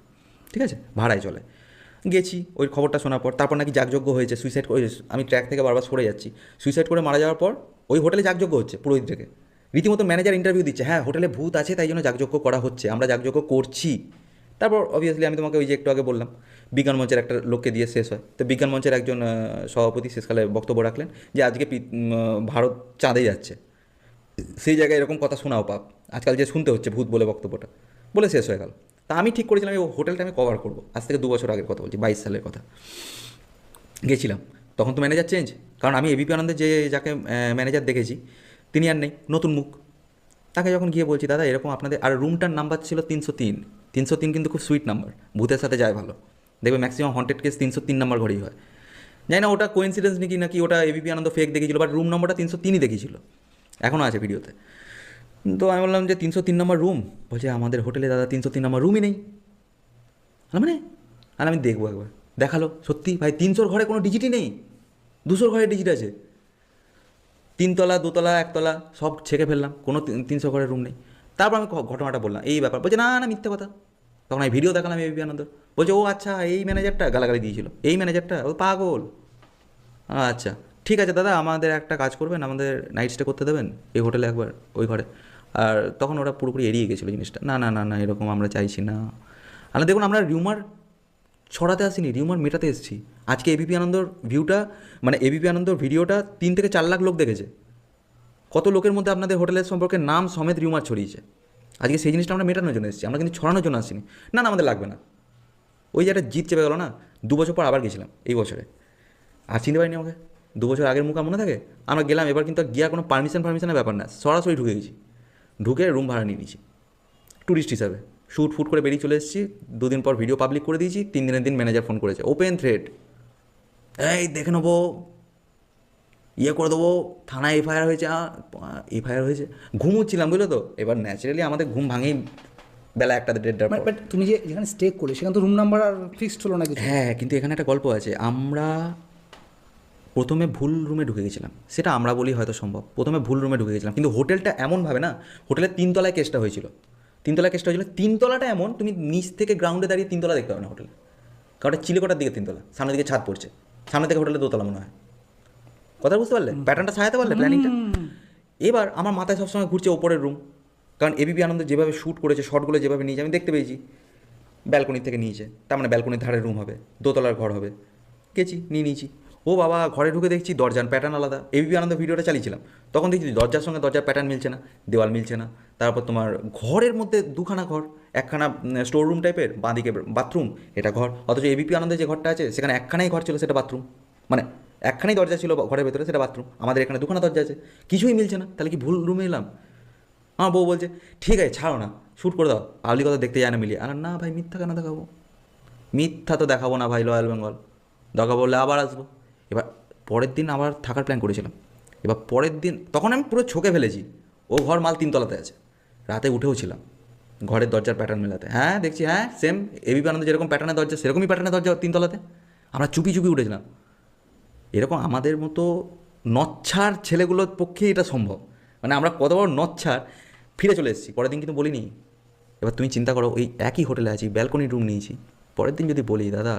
ঠিক আছে, ভাড়ায় চলে। গেছি ওই খবরটা শোনার পর, তারপর নাকি যাগযজ্ঞ হয়েছে, সুইসাইড করে, আমি ট্র্যাক থেকে বারবার সরে যাচ্ছি, সুইসাইড করে মারা যাওয়ার পর ওই হোটেলে যাগযজ্ঞ হচ্ছে পুরোহিত থেকে, রীতিমতো ম্যানেজার ইন্টারভিউ দিচ্ছে, হ্যাঁ হোটেলে ভূত আছে তাই জন্য যাগযজ্ঞ করা হচ্ছে, আমরা যাগযজ্ঞ করছি। তারপর অবভিয়াসলি আমি তোমাকে ওই যে একটু আগে বললাম, বিজ্ঞান মঞ্চের একটা লোককে দিয়ে শেষ হয়। তো বিজ্ঞান মঞ্চের একজন সভাপতি শেষকালে বক্তব্য রাখলেন যে আজকে ভারত চাঁদে যাচ্ছে। সেই জায়গায় এরকম কথা শোনাও পাপ, আজকাল যে শুনতে হচ্ছে ভূত বলে বক্তব্যটা, বলে শেষ হয়ে গেল। তা আমি ঠিক করেছিলাম এই হোটেলটা আমি কভার করবো, আজ থেকে 2 বছর আগের কথা বলছি, 22 সালের কথা। গেছিলাম, তখন তো ম্যানেজার চেঞ্জ, কারণ আমি এবিপি আনন্দের যাকে ম্যানেজার দেখেছি তিনি আর নেই, নতুন মুখ। তাকে যখন গিয়ে বলছি দাদা এরকম আপনাদের, আর রুমটার নাম্বার ছিল 303 কিন্তু খুব সুইট নাম্বার, ভূতের সাথে যায় ভালো, দেখবে ম্যাক্সিমাম হন্টেড কেস 303 নাম্বার ঘরেই হয়। জানি না ওটা কোইন্সিডেন্স নাকি ওটা এবিপি আনন্দ ফেক দেখিয়েছিল, বাট রুম নম্বরটা 303ই দেখিয়েছিল, এখনও আছে ভিডিওতে। তো আমি বললাম যে 303 নম্বর রুম, বলছে আমাদের হোটেলে দাদা 303 নম্বর রুমই নেই। মানে আর আমি দেখবো একবার, দেখালো সত্যি ভাই 300 ঘরে কোনো ডিজিটই নেই, 200 ঘরে ডিজিট আছে, 3 তলা 2 তলা 1 তলা সব ছেঁকে ফেললাম, কোনো 300 ঘরের রুম নেই। তারপর আমি ঘটনাটা বললাম এই ব্যাপার, বলছে না না মিথ্যে কথা। তখন আমি ভিডিও দেখালাম এবিপি আনন্দ, বলছে ও আচ্ছা এই ম্যানেজারটা, গালাগালি দিয়েছিল, এই ম্যানেজারটা ও পাগল। আচ্ছা ঠিক আছে দাদা, আমাদের একটা কাজ করবেন, আমাদের নাইট স্টে করতে দেবেন এই হোটেলে একবার ওই ঘরে। আর তখন ওরা পুরোপুরি এড়িয়ে গেছিলো জিনিসটা, না না না না এরকম আমরা চাইছি না। আর দেখুন আমরা রিউমার ছড়াতে আসিনি, রিউমার মেটাতে এসেছি। আজকে এবিপি আনন্দর ভিউটা, মানে এবিপি আনন্দর ভিডিওটা 3 থেকে 4 লাখ লোক দেখেছে, কত লোকের মধ্যে আপনাদের হোটেলের সম্পর্কে নাম সমেত রিউমার ছড়িয়েছে। আজকে সেই জিনিসটা আমরা মেটানোর জন্য এসেছি, আমরা কিন্তু ছড়ানোর জন্য আসিনি। না না, আমাদের লাগবে না। ওই যে একটা জিত চেপে গেলো না, 2 বছর পর আবার গেছিলাম এই বছরে, আর চিনতে পারিনি আমাকে। 2 বছর আগের মুখ আর মনে থাকে? আমরা গেলাম, এবার কিন্তু গিয়া কোনো পারমিশনের ব্যাপার না, সরাসরি ঢুকে গেছি, ঢুকে রুম ভাড়া নিয়ে নিয়েছি ট্যুরিস্ট হিসাবে। শ্যুট ফুট করে বেরিয়ে চলে এসেছি, 2 দিন পর ভিডিও পাবলিক করে দিয়েছি, 3 দিনের দিন ম্যানেজার ফোন করেছে, ওপেন থ্রেড, এই দেখে নেবো, ইয়ে করে দেবো, থানায় এফআইআর হয়েছে। এফআইআর হয়েছে, ঘুমোচ্ছিলাম বুঝলো তো। এবার ন্যাচারালি আমাদের ঘুম ভাঙেই বেলা 1টা-1:30টার পর। বাট তুমি যে যেখানে স্টে করলে সেখানে তো রুম নাম্বার আর ফিক্সড হলো না কিছু? হ্যাঁ, কিন্তু এখানে একটা গল্প আছে। আমরা প্রথমে ভুল রুমে ঢুকে গেছিলাম, সেটা আমরা বলি হয়তো সম্ভব। প্রথমে ভুল রুমে ঢুকে গেছিলাম, কিন্তু হোটেলটা এমনভাবে না, হোটেলের 3 তলায় কেসটা হয়েছিল। 3 তলায় কেসটা হয়েছিল, 3 তলাটা এমন, তুমি নিচ থেকে গ্রাউন্ডে দাঁড়িয়ে 3 তলা দেখতে পাবে না হোটেল। কারণ চিলেকোটার দিকে 3 তলা, সামনের দিকে ছাদ পড়ছে, সামনে থেকে হোটেলের 2 তলা মনে হয়। কথা বুঝতে পারলে? প্যাটার্নটা সাজাতে পারলে প্ল্যানিংটা? এবার আমার মাথায় সবসময় ঘুরছে ওপরের রুম, কারণ এবিপি আনন্দ যেভাবে শ্যুট করেছে, শর্টগুলো যেভাবে নিয়েছে আমি দেখতে পেয়েছি, ব্যালকনির থেকে নিয়েছে, তার মানে ব্যালকনির ধারে রুম হবে, 2 তলার ঘর হবে। গেছি, নিয়ে নিয়েছি। ও বাবা, ঘরে ঢুকে দেখছি দরজার প্যাটার্ন আলাদা। এবিপি আনন্দ ভিডিওটা চালিয়েছিলাম, তখন দেখছি দরজার সঙ্গে দরজার প্যাটার্ন মিলছে না, দেওয়াল মিলছে না। তারপর তোমার ঘরের মধ্যে 2খানা ঘর, একখানা স্টোর রুম টাইপের, বাঁদিকে বাথরুম, এটা ঘর। অথচ এবিপি আনন্দের যে ঘরটা আছে সেখানে একখানাই ঘর ছিল, সেটা বাথরুম, মানে একখানাই দরজা ছিল ঘরের ভেতরে, সেটা বাথরুম। আমাদের এখানে 2খানা দরজা আছে, কিছুই মিলছে না। তাহলে কি ভুল রুমে এলাম? আমার বউ বলছে ঠিক আছে ছাড়ো না, শ্যুট করে দাও, পাবলিক কথা দেখতে যায় না মিলিয়ে। আর না ভাই, মিথ্যা কেন দেখাবো? মিথ্যা তো দেখাবো না ভাই, রয়্যাল বেঙ্গল। দরকার বললে আবার আসবো। এবার পরের দিন আবার থাকার প্ল্যান করেছিলাম। এবার পরের দিন তখন আমি পুরো ছকে ফেলেছি, ও ঘর মাল 3 তলাতে আছে। রাতে উঠেও ছিলাম ঘরের দরজার প্যাটার্ন মেলাতে, হ্যাঁ দেখছি, হ্যাঁ সেম এবিপি আনন্দ যেরকম প্যাটার্নের দরজা সেরকমই প্যাটার্নের দরজা 3 তলাতে। আমরা চুপি চুপি উঠেছিলাম। এরকম আমাদের মতো নচ্ছার ছেলেগুলোর পক্ষে এটা সম্ভব। মানে আমরা কত বড় নচ্ছার, ফিরে চলে এসেছি। পরের দিন কিন্তু বলিনি। এবার তুমি চিন্তা করো, ওই একই হোটেলে আছি, ব্যালকনি রুম নিয়েছি। পরের দিন যদি বলি দাদা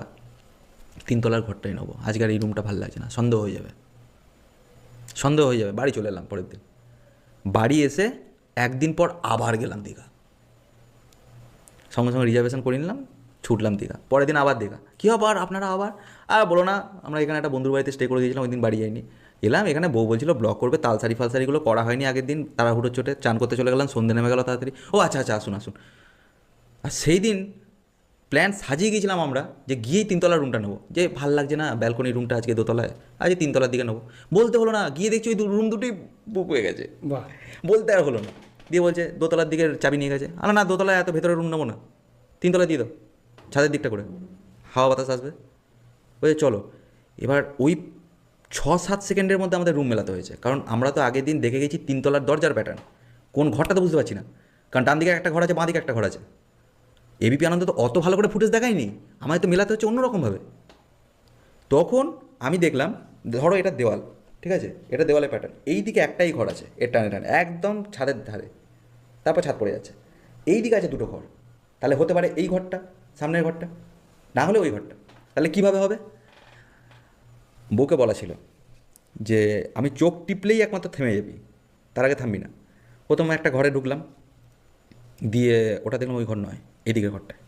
3 তলার ঘরটাই নেবো, আজকে আর এই রুমটা ভালো লাগছে না, সন্দেহ হয়ে যাবে, সন্দেহ হয়ে যাবে। বাড়ি চলে এলাম পরের দিন। বাড়ি এসে 1 দিন পর আবার গেলাম দীঘা, সঙ্গে সঙ্গে রিজার্ভেশন করে নিলাম, ছুটলাম দীঘা। পরের দিন আবার দীঘা। কী আবার আপনারা আবার? আর বলো না, আমরা এখানে একটা বন্ধুর বাড়িতে স্টে করে দিয়েছিলাম, ওই দিন বাড়ি যাইনি। এলাম এখানে, বউ বলছিল ব্লগ করবে, তালসারি ফালসারিগুলো করা হয়নি আগের দিন, তাড়াহুড়ো চোটে চান করতে চলে গেলাম, সন্ধ্যে নেমে গেল তাড়াতাড়ি। ও আচ্ছা আচ্ছা, আসুন আসুন। আর সেই দিন প্ল্যান সাজিয়ে গিয়েছিলাম আমরা যে গিয়েই 3 তলার রুমটা নেবো, যে ভাল লাগছে না ব্যালকনি রুমটা, আজকে 2 তলায়, আজকে 3 তলার দিকে নেবো। বলতে হলো না, গিয়ে দেখছি ওই রুম দুটোই বুক হয়ে গেছে। বাহ, বলতে আর হলো না, দিয়ে বলছে 2 তলার দিকে চাবি নিয়ে গেছে। আর না, 2 তলায় এত ভেতরে রুম নেবো না, 3 তলায় দিয়ে দাও, ছাদের দিকটা করে, হাওয়া বাতাস আসবে। ওই চলো। এবার ওই 6-7 সেকেন্ডের মধ্যে আমাদের রুম মেলাতে হয়েছে, কারণ আমরা তো আগের দিন দেখে গেছি 3 তলার দরজার প্যাটার্ন, কোন ঘরটা তো বুঝতে পারছি না, কারণ ডান দিকে একটা ঘর আছে, বাঁ দিকে একটা ঘর আছে। এবিপি আনন্দ তো অত ভালো করে ফুটেজ দেখায়নি, আমায় তো মেলাতে হচ্ছে অন্যরকমভাবে। তখন আমি দেখলাম, ধরো এটা দেওয়াল, ঠিক আছে, এটা দেওয়ালের প্যাটার্ন, এই দিকে একটাই ঘর আছে, এর টানে টানে একদম ছাদের ধারে, তারপর ছাদ পড়ে যাচ্ছে। এই দিকে আছে 2টো ঘর, তাহলে হতে পারে এই ঘরটা, সামনের ঘরটা, না হলে ওই ঘরটা। তাহলে কীভাবে হবে? বউকে বলা ছিল যে আমি চোখ টিপলেই একমাত্র থেমে যাবি, তার আগে থামবি না। প্রথমে একটা ঘরে ঢুকলাম, দিয়ে ওটা দেখলাম ওই ঘর নয়, এদিকের ঘরটায়।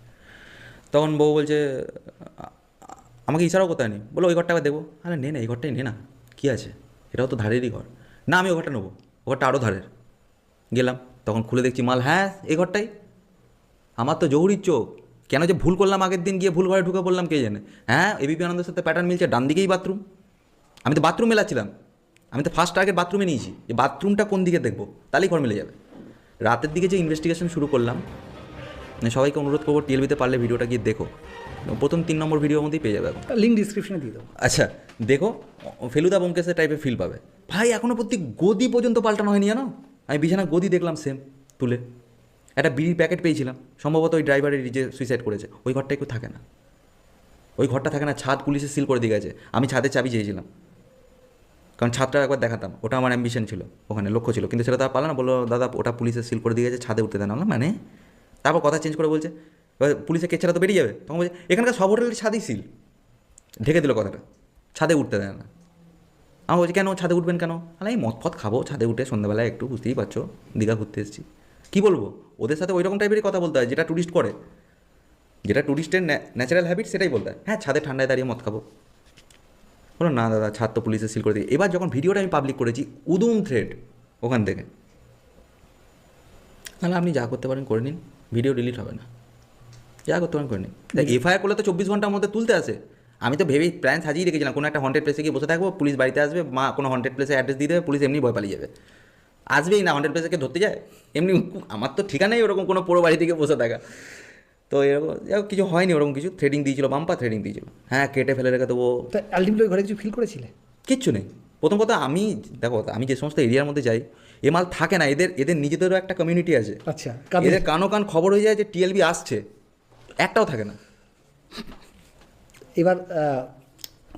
তখন বউ বলছে, আমাকে ইশারাও করতে হয়নি, বলো ওই ঘরটা আবার দেবো। আরে নে না, এই ঘরটাই নে না, কী আছে, এটাও তো ধারেরই ঘর। না, আমি ওই ঘরটা নেবো, ও ঘরটা আরও ধারের। গেলাম, তখন খুলে দেখছি মাল, হ্যাঁ এই ঘরটাই। আমার তো জহুরির চোখ, কেন যে ভুল করলাম আগের দিন গিয়ে ভুল ঘরে ঢুকে পড়লাম কে জানে। হ্যাঁ, এবিপি আনন্দের সাথে প্যাটার্ন মিলছে, ডান দিকেই বাথরুম। আমি তো বাথরুম মেলাচ্ছিলাম, আমি তো ফার্স্ট টার্গেট বাথরুমে নিয়েছি, যে বাথরুমটা কোন দিকে দেখবো, তাহলেই ঘর মিলে যাবে। রাতের দিকে যে ইনভেস্টিগেশন শুরু করলাম, মানে সবাইকে অনুরোধ করবো টিএলবিতে পারলে ভিডিওটা গিয়ে দেখো, প্রথম 3 নম্বর ভিডিওর মধ্যেই পেয়ে যাবে এখন। লিঙ্ক ডিসক্রিপশনে দিয়ে দেবো। আচ্ছা দেখো, ফেলুদা ব্যোমকেশের টাইপের ফিল পাবে ভাই। এখনও প্রত্যেক গদি পর্যন্ত পাল্টানো হয়নি জানো। আমি বিছানা গদি দেখলাম সেম তুলে, একটা বিড়ির প্যাকেট পেয়েছিলাম, সম্ভবত ওই ড্রাইভারের যে সুইসাইড করেছে ওই ঘরটা কেউ থাকে না, ওই ঘরটা থাকে না, ছাদ পুলিশে সিল করে দিয়ে গেছে। আমি ছাদের চাবি চেয়েছিলাম, কারণ ছাদটা একবার দেখাতাম, ওটা আমার অ্যাম্বিশন ছিল, ওখানে লক্ষ্য ছিল, কিন্তু সেটা তারা পারলো না, বললো দাদা ওটা পুলিশে সিল করে দিয়ে গেছে, ছাদে উঠতে দেন না। মানে তারপর কথা চেঞ্জ করে বলছে এবার পুলিশের কেচ্ছাটা তো বেরিয়ে যাবে, তখন বলছে এখানকার সব হোটেলের ছাদেই সিল, ঢেকে দিল কথাটা, ছাদে উঠতে দেয় না। আমি বলছি কেন ছাদে উঠবেন কেন? আরে এই মদ ফদ খাবো ছাদে উঠে সন্ধ্যাবেলায়, একটু বুঝতেই পারছো দীঘা ঘুরতে এসেছি, কী বলবো। ওদের সাথে ওই রকম টাইপেরই কথা বলতে হয় যেটা ট্যুরিস্ট করে, যেটা ট্যুরিস্টের ন্যাচারাল হ্যাবিট, সেটাই বলতে হয়। হ্যাঁ ছাদে ঠান্ডায় দাঁড়িয়ে মদ খাবো, বলো না দাদা ছাদ তো পুলিশে সিল করে দিই। এবার যখন ভিডিওটা আমি পাবলিক করেছি, উদুম থ্রেড, ওখান থেকে। তাহলে আপনি যা করতে পারেন করে নিন, ভিডিও ডিলিট হবে না, যা করতে পারেন করে নিন। এফআইআর করলে তো 24 ঘন্টার মধ্যে তুলতে আসে। আমি তো ভেবেই প্ল্যান সাজিয়ে রেখেছিলাম কোনো একটা হন্টেড প্লেসে গিয়ে বসে থাকবো, পুলিশ বাড়িতে আসবে, মা কোনো হন্টেড প্লেসে অ্যাড্রেস দিয়ে দেবে, পুলিশ এমনি ভয় পালিয়ে যাবে, আসবেই না, হন্টেড প্লেসে ধরতে যায় এমনি। আমার তো ঠিকানাই ওরকম কোনো পুরো বাড়ি থেকে বসে থাকা। তো এরকম কিছু হয়নি, ওরকম কিছু থ্রেডিং দিয়েছিল, বাম্পা থ্রেডিং দিয়েছিল, হ্যাঁ কেটে ফেলে রেখে দেবো, তা আলটিমেটলি ঘরে কিছু ফিল করেছিলে? কিচ্ছু নেই। প্রথম কথা আমি দেখো, আমি যে সমস্ত এরিয়ার মধ্যে যাই এ মাল থাকে না, এদের নিজেদেরও একটা কমিউনিটি আছে। আচ্ছা, এদের কানো কান খবর হয়ে যায় যে টিএলবি আসছে, একটাও থাকে না। এবার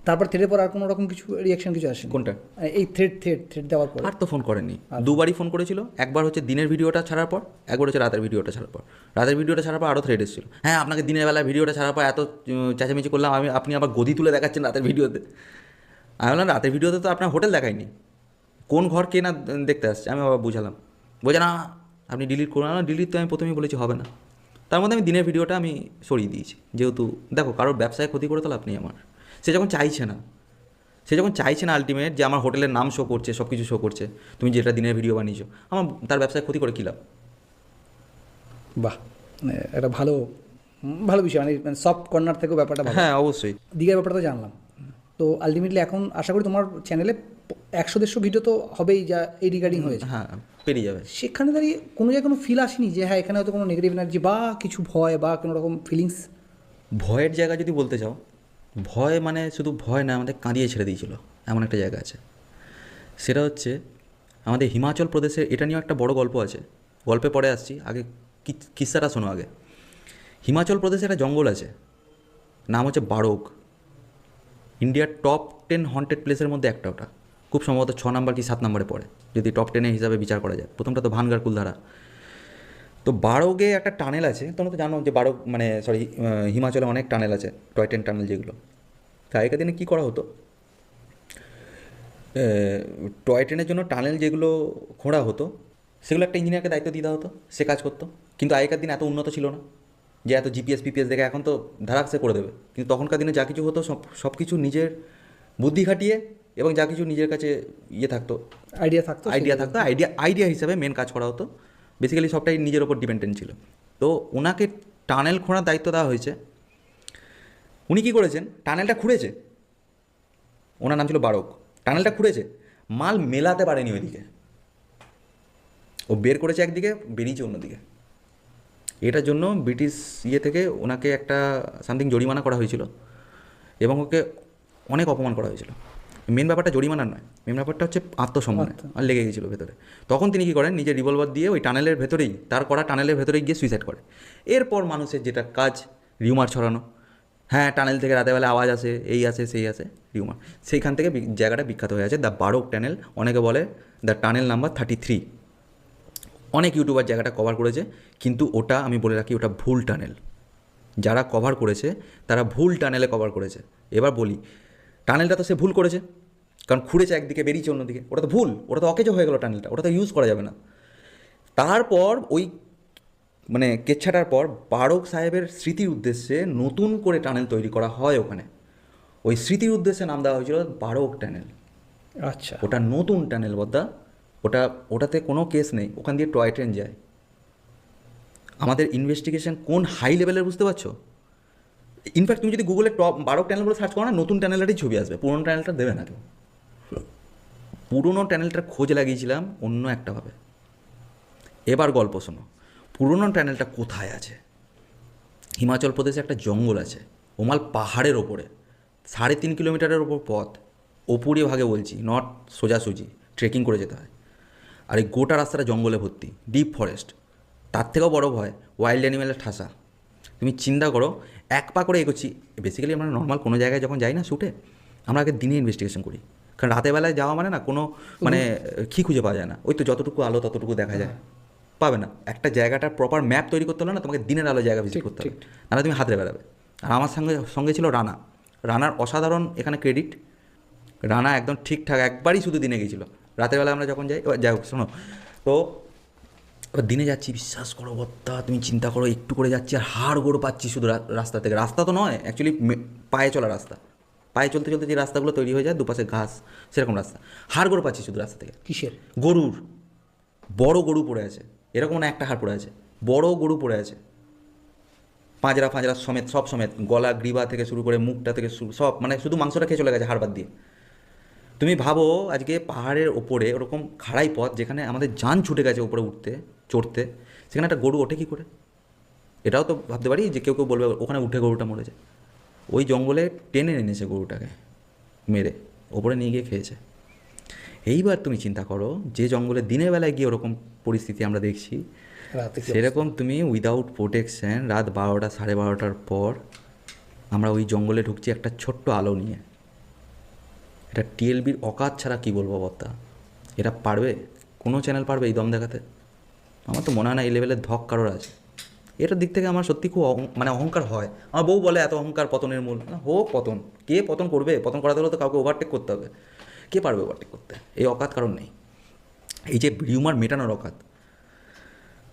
তারপর থ্রেডের পর আর কোনো রকম কিছু রিয়াকশন কিছু আসে? কোনটা? এই থ্রেড দেওয়ার পর আর তো ফোন করেনি, দুবারই ফোন করেছিল। একবার হচ্ছে দিনের ভিডিওটা ছাড়ার পর, একবার হচ্ছে রাতের ভিডিওটা ছাড়ার পর। রাতের ভিডিওটা ছাড়ার পর আরও থ্রেড এসেছিল, হ্যাঁ আপনাকে দিনের বেলা ভিডিওটা ছাড়ার পর এত চেঁচামেচি করলাম, আপনি আবার গদি তুলে দেখাচ্ছেন রাতের ভিডিওতে। আমি বললাম রাতের ভিডিওতে তো আপনার হোটেল দেখায়নি, কোন ঘর কে না দেখতে আসছে। আমি আবার বুঝালাম, বোঝে না আপনি ডিলিট করুন না। ডিলিট তো আমি প্রথমেই বলেছি হবে না। তার মধ্যে আমি দিনের ভিডিওটা আমি সরিয়ে দিয়েছি, যেহেতু দেখো কারোর ব্যবসায় ক্ষতি করে তোলা আপনি আমার, সে যখন চাইছে না আলটিমেট যে আমার হোটেলের নাম শো করছে, সব কিছু শো করছে, তুমি যেটা দিনের ভিডিও বানিয়েছো, আমার তার ব্যবসায় ক্ষতি করে কী লাভ? বাহ, মানে একটা ভালো ভালো বিষয়, মানে সফট কর্নার থেকেও ব্যাপারটা ভালো। হ্যাঁ অবশ্যই। দীঘার ব্যাপারটা তো জানলাম। তো আলটিমেটলি এখন আশা করি তোমার চ্যানেলে 100-150 ভিডিও তো হবেই, যা এই রিগার্ডিং হয়েছে। হ্যাঁ পেরিয়ে যাবে। সেখানে দাঁড়িয়ে কোনো জায়গায় কোনো ফিল আসেনি যে হ্যাঁ এখানে হয়তো কোনো নেগেটিভ এনার্জি বা কিছু ভয় বা কোনো রকম ফিলিংস? ভয়ের জায়গা যদি বলতে চাও, ভয় মানে শুধু ভয় না, আমাদের কাঁদিয়ে ছেড়ে দিয়েছিল এমন একটা জায়গা আছে। সেটা হচ্ছে আমাদের হিমাচল প্রদেশের, এটা নিয়েও একটা বড় গল্প আছে, গল্পে পরে আসছি, আগে কিস্সাটা শোনো আগে। হিমাচল প্রদেশে একটা জঙ্গল আছে, নাম হচ্ছে বারোক। ইন্ডিয়ার টপ 10 হন্টেড প্লেসের মধ্যে একটা, ওটা খুব সম্ভবত 6 নাম্বার কি 7 নম্বরে পড়ে যদি টপ 10 হিসাবে বিচার করা যায়। প্রথমটা তো ভানগার কুলধারা। তো বারোগে একটা টানেল আছে, তোমরা তো জানো যে বারোগ মানে হিমাচলে অনেক টানেল আছে, টয় ট্রেন টানেল যেগুলো। তো আগেকার দিনে কী করা হতো, টয় ট্রেনের জন্য টানেল যেগুলো খোঁড়া হতো সেগুলো একটা ইঞ্জিনিয়ারকে দায়িত্ব দিয়ে দেওয়া হতো, সে কাজ করতো। কিন্তু আগেকার দিন এত উন্নত ছিল না যে এত জিপিএস পিপিএস দেখে এখন তো ধারাক সে করে দেবে। কিন্তু তখনকার দিনে যা কিছু হতো সব কিছু নিজের বুদ্ধি খাটিয়ে এবং যা কিছু নিজের কাছে থাকতো, আইডিয়া থাকতো আইডিয়া হিসাবে মেন কাজ করা হতো। বেসিক্যালি সবটাই নিজের ওপর ডিপেন্ডেন্ট ছিল। তো ওনাকে টানেল খোঁড়ার দায়িত্ব দেওয়া হয়েছে। উনি কী করেছেন, টানেলটা খুঁড়েছে, ওনার নাম ছিল বারক। টানেলটা খুঁড়েছে, মাল মেলাতে পারেনি ওইদিকে, ও বের করেছে একদিকে, বেরিয়েছে অন্যদিকে। এটার জন্য ব্রিটিশ থেকে ওনাকে একটা সামথিং জরিমানা করা হয়েছিল এবং ওকে অনেক অপমান করা হয়েছিল। মেন ব্যাপারটা জরিমানার নয়, মেন ব্যাপারটা হচ্ছে আত্মসম্মানে আর লেগে গেছিলো ভেতরে। তখন তিনি কী করেন, নিজের রিভলভার দিয়ে ওই টানেলের ভেতরেই, তার করা টানেলের ভেতরেই গিয়ে সুইসাইড করে। এরপর মানুষের যেটা কাজ, রিউমার ছড়ানো, হ্যাঁ টানেল থেকে রাতেরবেলা আওয়াজ আসে, এই আসে সেই আসে, রিউমার। সেইখান থেকে জায়গাটা বিখ্যাত হয়ে আছে দ্য বারোক টানেল। অনেকে বলে দ্য টানেল নাম্বার 33। অনেক ইউটিউবার জায়গাটা কভার করেছে, কিন্তু ওটা আমি বলে রাখি ওটা ভুল টানেল। যারা কভার করেছে তারা ভুল টানেলে কভার করেছে। এবার বলি, টানেলটা তো সে ভুল করেছে, কারণ খুঁড়েছে একদিকে, বেরিয়েছে অন্যদিকে, ওটা তো ভুল, ওটা তো অকেজো হয়ে গেল টানেলটা, ওটা তো ইউজ করা যাবে না। তারপর ওই মানে কেচ্ছাটার পর বারক সাহেবের স্মৃতির উদ্দেশ্যে নতুন করে টানেল তৈরি করা হয় ওখানে। ওই স্মৃতির উদ্দেশ্যে নাম দেওয়া হয়েছিল বারক টানেল। আচ্ছা, ওটা নতুন টানেল বদ্দা, ওটাতে কোনো কেস নেই, ওখান দিয়ে টয় ট্রেন যায়। আমাদের ইনভেস্টিগেশন কোন হাই লেভেলের বুঝতে পারছো? ইনফ্যাক্ট তুমি যদি গুগলে টপ বারোক টানেল বলে সার্চ করো না, নতুন টানেলেরই ছবি আসবে, পুরোনো টানেলটা দেবে না কেউ। পুরোনো টানেলটার খোঁজ লাগিয়েছিলাম অন্য একটাভাবে। এবার গল্প শোনো, পুরোনো টানেলটা কোথায় আছে? হিমাচল প্রদেশে একটা জঙ্গল আছে, ওমাল পাহাড়ের ওপরে, 3.5 কিলোমিটারের ওপর পথ, ওপরে ভাগে বলছি, নট সোজাসুজি, ট্রেকিং করে যেতে হয়। আর এই গোটা রাস্তাটা জঙ্গলে ভর্তি, ডিপ ফরেস্ট। তার থেকেও বড় ভয়, ওয়াইল্ড অ্যানিমেলের ঠাসা। তুমি চিন্তা করো, এক পা করে এগোচ্ছি। বেসিক্যালি আমরা নর্মাল কোনো জায়গায় যখন যাই না শ্যুটে, আমরা আগে দিনে ইনভেস্টিগেশন করি, কারণ রাতের বেলায় যাওয়া মানে না কোনো মানে কি খুঁজে পাওয়া যায় না, ওই তো যতটুকু আলো ততটুকু দেখা যায়, পাবে না। একটা জায়গাটার প্রপার ম্যাপ তৈরি করতে হলে না তোমাকে দিনের আলো জায়গা ভিজিট করতে হবে, নাহলে তুমি হাতরে বেড়াবে। আর আমার সঙ্গে ছিল রানার অসাধারণ এখানে ক্রেডিট। রানা একদম ঠিকঠাক একবারই শুধু দিনে গিয়েছিলো, রাতের বেলা আমরা যখন যাই হোক শোনো। তো এবার দিনে যাচ্ছি, বিশ্বাস করো বত্তা, তুমি চিন্তা করো, একটু করে যাচ্ছি আর হাড় গোড় পাচ্ছি শুধু রাস্তা থেকে। রাস্তা তো নয় অ্যাকচুয়ালি, পায়ে চলা রাস্তা, পায়ে চলতে যে রাস্তাগুলো তৈরি হয়ে যায় দুপাশে ঘাস, সেরকম রাস্তা, হাড় গোড় পাচ্ছি শুধু রাস্তা থেকে। কিসের? গরুর। বড় গরু পড়ে আছে, এরকম না একটা হাড় পড়ে আছে, বড় গরু পড়ে আছে, পাঁজরা ফাঁজরা সমেত, সব সমেত, গলা গ্রীবা থেকে শুরু করে মুখটা থেকে সব, মানে শুধু মাংসটা খেয়ে চলে গেছে হাড় বাদ দিয়ে। তুমি ভাবো আজকে পাহাড়ের ওপরে ওরকম খাড়াই পথ যেখানে আমাদের জান ছুটে গেছে উপরে উঠতে চড়তে, সেখানে একটা গরু ওঠে কী করে? এটাও তো ভাবতে পারি যে কেউ কেউ বলবে ওখানে উঠে গরুটা মরেছে। ওই জঙ্গলে টেনে এনেছে গরুটাকে, মেরে ওপরে নিয়ে গিয়ে খেয়েছে। এইবার তুমি চিন্তা করো, যে জঙ্গলে দিনের বেলায় গিয়ে ওরকম পরিস্থিতি আমরা দেখছি, রাতে কি সেরকম তুমি উইদাউট প্রোটেকশন রাত 12টা 12:30টার পর আমরা ওই জঙ্গলে ঢুকছি একটা ছোট্ট আলো নিয়ে। এটা টিএলবির অকাত ছাড়া কী বলবো বত্তা, এটা পারবে? কোনো চ্যানেল পারবে এই দম দেখাতে? আমার তো মনে হয় না এই লেভেলের ধক কারোর আছে। এটার দিক থেকে আমার সত্যি খুব মানে অহংকার হয়। আমার বউ বলে এত অহংকার পতনের মূল। না, হোক পতন, কে পতন করবে? পতন করাতে হলে তো কাউকে ওভারটেক করতে হবে। কে পারবে ওভারটেক করতে? এই অকাত কারণ নেই। এই যে রিউমার মেটানোর অকাত,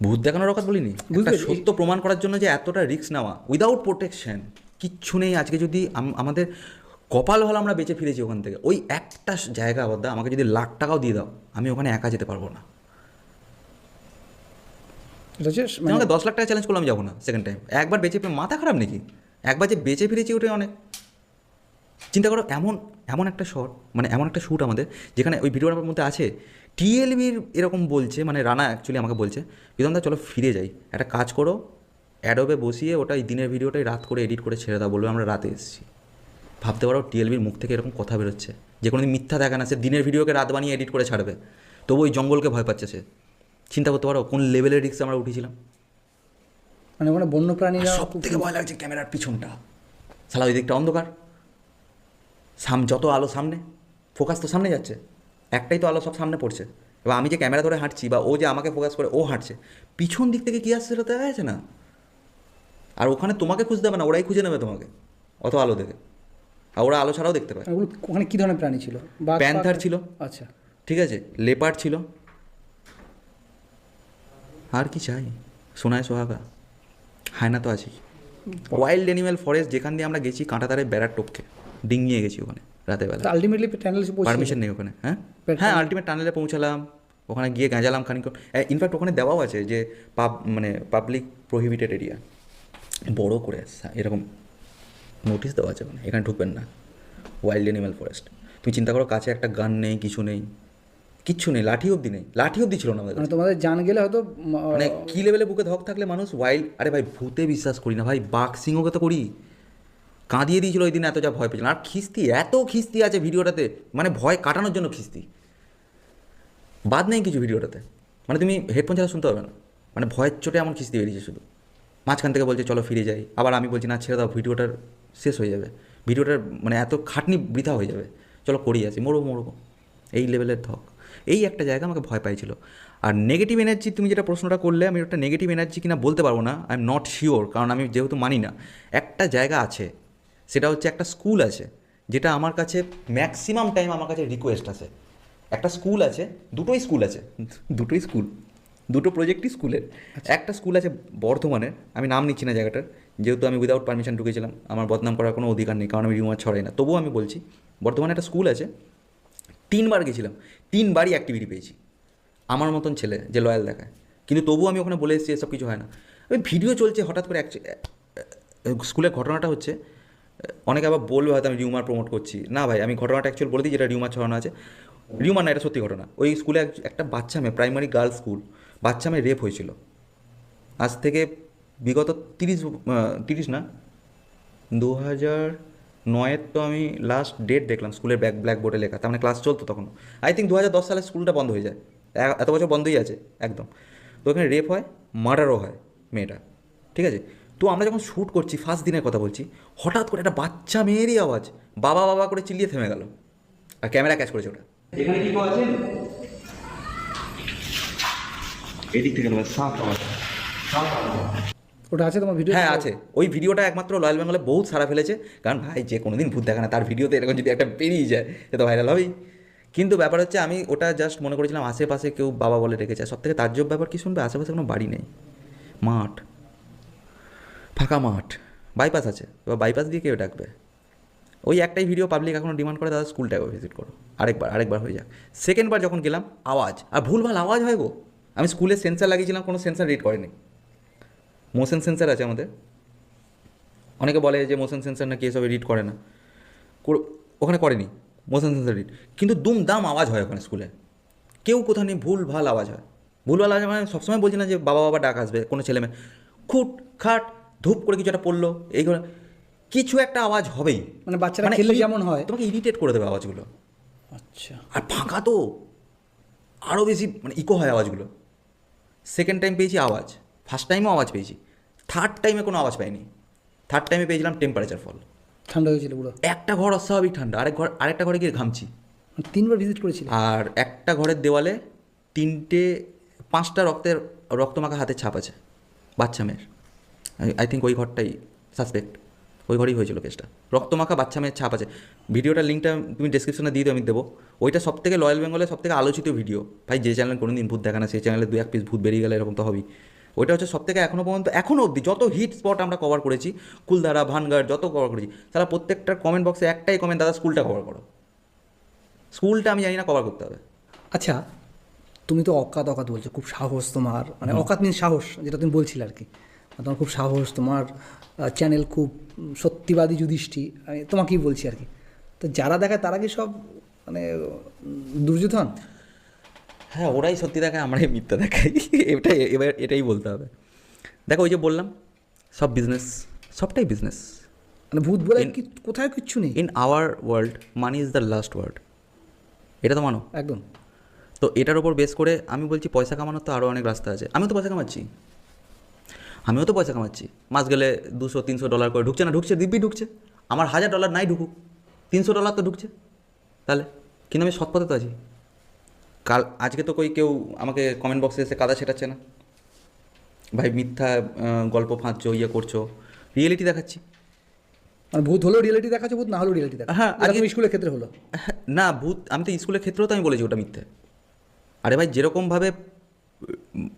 ভূত দেখানোর অকাত বলিনি, একটা সত্য প্রমাণ করার জন্য যে এতটা রিস্ক নেওয়া উইদাউট প্রোটেকশন, কিচ্ছু নেই। আজকে যদি আমাদের কপাল ভালো আমরা বেঁচে ফিরেছি ওখান থেকে, ওই একটা জায়গা বদ্দা আমাকে যদি লাখ টাকাও দিয়ে দাও, আমি ওখানে একা যেতে পারবো না। এটা হচ্ছে আমাকে 10 লাখ টাকা চ্যালেঞ্জ করলাম, যাবো না সেকেন্ড টাইম। একবার বেঁচে মাথা খারাপ নাকি? একবার যে বেঁচে ফিরেছি ওটাই অনেক। চিন্তা করো, এমন এমন একটা শট, মানে এমন একটা শ্যুট আমাদের, যেখানে ওই ভিডিওর মধ্যে আছে টিএলবির এরকম বলছে, মানে রানা অ্যাকচুয়ালি আমাকে বলছে, প্রীতমদা চলো ফিরে যাই, একটা কাজ করো, অ্যাডোবে বসিয়ে ওটাই দিনের ভিডিওটাই রাত করে এডিট করে ছেড়ে দাও, বলবে আমরা রাতে এসেছি। ভাবতে পারো টিএলবির মুখ থেকে এরকম কথা বেরোচ্ছে, যে কোনো দিন মিথ্যা দেখে না, সে দিনের ভিডিওকে রাত বানিয়ে এডিট করে ছাড়বে, তবু ওই জঙ্গলকে ভয় পাচ্ছে সে। চিন্তা করতে পারো কোন লেভেলের রিস্ক আমরা উঠেছিলাম। মানে ওখানে বন্যপ্রাণীরা সব থেকে ভয় লাগছে ক্যামেরার পিছনটা, শালা ওই দিকটা অন্ধকার, যত আলো সামনে, ফোকাস তো সামনে যাচ্ছে, একটাই তো আলো সব সামনে পড়ছে, এবার আমি যে ক্যামেরা ধরে হাঁটছি বা ও যে আমাকে ফোকাস করে ও হাঁটছে, পিছন দিক থেকে কী আসছে সেটা দেখা যাচ্ছে না। আর ওখানে তোমাকে খুঁজতে হবে না, ওরাই খুঁজে নেবে তোমাকে অত আলো দেখে, আর ওরা আলো ছাড়াও দেখতে পায়। ওগুলো ওখানে কী ধরনের প্রাণী ছিল? বাঘ, প্যান্থার ছিল, আচ্ছা, ঠিক আছে, লেপার্ড ছিল, আর কি চাই? সোনায় সোহাগা, হায়না তো আছেই। ওয়াইল্ড অ্যানিম্যাল ফরেস্ট যেখান দিয়ে আমরা গেছি, কাঁটাতারে বেড়ার টপকে ডিঙিয়ে গেছি ওখানে রাতের বেলা, আলটিমেটলি টানেল পারমিশন নেই ওখানে। হ্যাঁ আলটিমেট টানেলে পৌঁছালাম, ওখানে গিয়ে গেঁজালাম খানিকক্ষণ। ইনফ্যাক্ট ওখানে দেওয়াও আছে যে মানে পাবলিক প্রহিবিটেড এরিয়া, বড় করে এরকম নোটিশ দেওয়া আছে, মানে এখানে ঢুকবেন না, ওয়াইল্ড অ্যানিম্যাল ফরেস্ট। তুমি চিন্তা করো, কাছে একটা গান নেই, কিছু নেই, কিচ্ছু নেই, লাঠি অবধি নেই, লাঠি অবধি ছিল না আমাদের মানে তোমাদের জান গেলে হয়তো মানে কী লেভেলে বুকে ধক থাকলে মানুষ ওয়াইল্ড। আরে ভাই ভূতে বিশ্বাস করি না ভাই, বাঘ সিংহকে তো করি। কাঁদিয়ে দিয়েছিল ওই দিন, এত যা ভয় পেয়েছিল। আর খিস্তি, এত খিস্তি আছে ভিডিওটাতে, মানে ভয় কাটানোর জন্য খিস্তি, বাদ নেই কিছু ভিডিওটাতে, মানে তুমি হেডফোন ছাড়া শুনতে হবে না, মানে ভয়ের চোটে এমন খিস্তি বেরিয়েছে শুধু। মাঝখান থেকে বলছে চলো ফিরে যাই, আবার আমি বলছি না ছেড়ে দাও, ভিডিওটার শেষ হয়ে যাবে, ভিডিওটার মানে এত খাটনি বৃথা হয়ে যাবে, চলো করিয়ে আসি, মরবো। এই লেভেলের ধক, এই একটা জায়গা আমাকে ভয় পাইছিল। আর নেগেটিভ এনার্জি, তুমি যেটা প্রশ্নটা করলে, আমি ওটা নেগেটিভ এনার্জি কিনা বলতে পারবো না, আই এম নট শিওর, কারণ আমি যেহেতু মানি না। একটা জায়গা আছে, সেটা হচ্ছে একটা স্কুল আছে, যেটা আমার কাছে ম্যাক্সিমাম টাইম আমার কাছে রিকোয়েস্ট আছে। একটা স্কুল আছে, দুটোই স্কুল, দুটো প্রজেক্টই স্কুলের। একটা স্কুল আছে বর্ধমানের, আমি নাম নিচ্ছি না জায়গাটার, যেহেতু আমি উইদাউট পারমিশন ঢুকেছিলাম, আমার বদনাম করার কোনো অধিকার নেই, কারণ আমি রিউমার ছড়াই না, তবুও আমি বলছি বর্ধমানে একটা স্কুল আছে, 3বার গেছিলাম, 3বারই অ্যাক্টিভিটি পেয়েছি, আমার মতন ছেলে যে লয়াল দেখায়, কিন্তু তবুও আমি ওখানে বলে এসেছি এসব কিছু হয় না। ওই ভিডিও চলছে, হঠাৎ করে স্কুলের ঘটনাটা হচ্ছে, অনেকে আবার বলবে হয়তো আমি রিউমার প্রমোট করছি, না ভাই আমি ঘটনাটা অ্যাকচুয়ালি বলে দিই, যেটা রিউমার ছড়ানো আছে। রিউমার না, এটা সত্যি ঘটনা। ওই স্কুলে একটা বাচ্চা মেয়ে, প্রাইমারি গার্লস স্কুল, বাচ্চা মেয়ে রেপ হয়েছিল আজ থেকে বিগত 30 না 2009 তো আমি লাস্ট ডেট দেখলাম স্কুলের ব্ল্যাকবোর্ডে লেখা, তার মানে ক্লাস চলতো তখন। আই থিঙ্ক 2010 সালে স্কুলটা বন্ধ হয়ে যায়, এত বছর বন্ধই আছে একদম। তো ওখানে রেপ হয়, মার্ডারও হয় মেয়েটা, ঠিক আছে। তো আমরা যখন শ্যুট করছি, ফার্স্ট দিনের কথা বলছি, হঠাৎ করে একটা বাচ্চা মেয়েরই আওয়াজ বাবা বাবা করে চিল্লিয়ে থেমে গেল, আর ক্যামেরা ক্যাচ করেছে ওটা। এখানে কি আছেন, এদিক থেকে ওটা আছে তোমার ভিডিও? হ্যাঁ আছে, ওই ভিডিওটা একমাত্র রয়্যাল বেঙ্গলে বহুত সারা ফেলেছে, কারণ ভাই যে কোনো দিন ভূত দেখা না, তার ভিডিওতে এরকম যদি একটা বেরিয়ে যায় সে তো ভাইরাল হবেই। কিন্তু ব্যাপার হচ্ছে, আমি ওটা জাস্ট মনে করেছিলাম আশেপাশে কেউ বাবা বলে রেখেছে। সব থেকে তাজ্জব ব্যাপার কি শুনবে, আশেপাশে কোনো বাড়ি নেই, মাঠ, ফাঁকা মাঠ, বাইপাস আছে, এবার বাইপাস দিয়ে কেউ ডাকবে। ওই একটাই ভিডিও পাবলিক এখনও ডিমান্ড করে, দাদা স্কুলটাকে ভিজিট করো, আরেকবার হয়ে যাক। সেকেন্ডবার যখন গেলাম, আওয়াজ, আর ভুলভাল আওয়াজ হয় গো, আমি স্কুলে সেন্সার লাগিয়েছিলাম, কোনো সেন্সার রিড করেনি। মোশন সেন্সার আছে আমাদের, অনেকে বলে যে মোশন সেন্সার নাকি এসব রিড করে না, ওখানে করেনি মোশন সেন্সার রিড, কিন্তু দুমদাম আওয়াজ হয় ওখানে স্কুলে, কেউ কোথাও নেই, ভুল ভাল আওয়াজ হয়। ভুল ভাল আওয়াজ মানে সবসময় বলছি না যে বাবা বাবা ডাক আসবে, কোনো ছেলে মেয়ে খুট খাট ধূপ করে কিছু একটা পড়লো, এইগুলো কিছু একটা আওয়াজ হবেই, মানে বাচ্চারা খেললে যেমন হয়। তোমাকে ইরিটেট করে দেবে আওয়াজগুলো। আচ্ছা, আর ফাঁকা তো আরও বেশি মানে ইকো হয় আওয়াজগুলো। সেকেন্ড টাইম পেয়েছি আওয়াজ, ফার্স্ট টাইমও আওয়াজ পেয়েছি, থার্ড টাইমে কোনো আওয়াজ পাইনি। থার্ড টাইমে পেয়েছিলাম টেম্পারেচার ফল। ঠান্ডা হয়েছিল পুরো? একটা ঘর অস্বাভাবিক ঠান্ডা, আরেকটা ঘরে গিয়ে ঘামছি। 3বার ভিজিট করেছিল। আর একটা ঘরের দেওয়ালে 5টা রক্তমাখা হাতের ছাপ আছে বাচ্চা মেয়ের। আই থিঙ্ক ওই ঘরটাই সাসপেক্ট, ওই ঘরেই হয়েছিল কেসটা। রক্তমাখা বাচ্চা মেয়ের ছাপ আছে। ভিডিওটার লিঙ্কটা তুমি ডেসক্রিপশনে দিয়ে দিও, আমি দেবো। ওইটা সবথেকে লয়াল বেঙ্গলের সবথেকে আলোচিত ভিডিও ভাই। যে চ্যানেল কোনো দিন ভূত দেখা না, সেই চ্যানেলে 2-1 পিস ভূত বেরিয়ে গেলে এরকম তো হবেই। ওইটা হচ্ছে সবথেকে এখনও পর্যন্ত, এখনও অবধি যত হিট স্পট আমরা কভার করেছি, কুলধারা, ভানগাড়, যত কভার করেছি, তারা প্রত্যেকটার কমেন্ট বক্সে একটাই কমেন্ট, দাদা স্কুলটা কভার করো। স্কুলটা আমি জানি না কভার করতে হবে। আচ্ছা, তুমি তো অকাত বলছো, খুব সাহস তোমার, মানে অকাত মিন সাহস, যেটা তুমি বলছিলে আর কি। তোমার খুব সাহস, তোমার চ্যানেল খুব সত্যিবাদী যুধিষ্ঠি, আমি তোমাকেই বলছি আর কি। তো যারা দেখায় তারা কি সব মানে দুর্যোধন? হ্যাঁ, ওরাই সত্যি দেখায়, আমরাই মিথ্যা দেখাই। এটাই বলতে হবে। দেখো, ওই যে বললাম সব বিজনেস, সবটাই বিজনেস। মানে ভূত বলে কি কোথায় কিচ্ছু নেই। In our world money is the last word, এটা তো মানো একদম। তো এটার ওপর বেস করে আমি বলছি পয়সা কামানোর তো আরও অনেক রাস্তা আছে। আমিও তো পয়সা কামাচ্ছি, মাস গেলে $200-300 করে ঢুকছে না? ঢুকছে, দিব্যি ঢুকছে। আমার $1000 নাই ঢুকুক, $300 তো ঢুকছে। তাহলে কিন্তু আমি সৎ পথে তো আছি। আজকে তো কেউ আমাকে কমেন্ট বক্সে এসে কাদা ছেটাচ্ছে না, ভাই মিথ্যা গল্প ফাঁদছো, করছো। রিয়েলিটি দেখাচ্ছি। মানে ভূত হলেও রিয়েলিটি দেখাচ্ছে, ভূত না হলেও রিয়েলিটি দেখা। হ্যাঁ, আজকে স্কুলের ক্ষেত্রে হলো না ভূত, আমি তো স্কুলের ক্ষেত্রেও তো আমি বলেছি ওটা মিথ্যে। আরে ভাই, যেরকমভাবে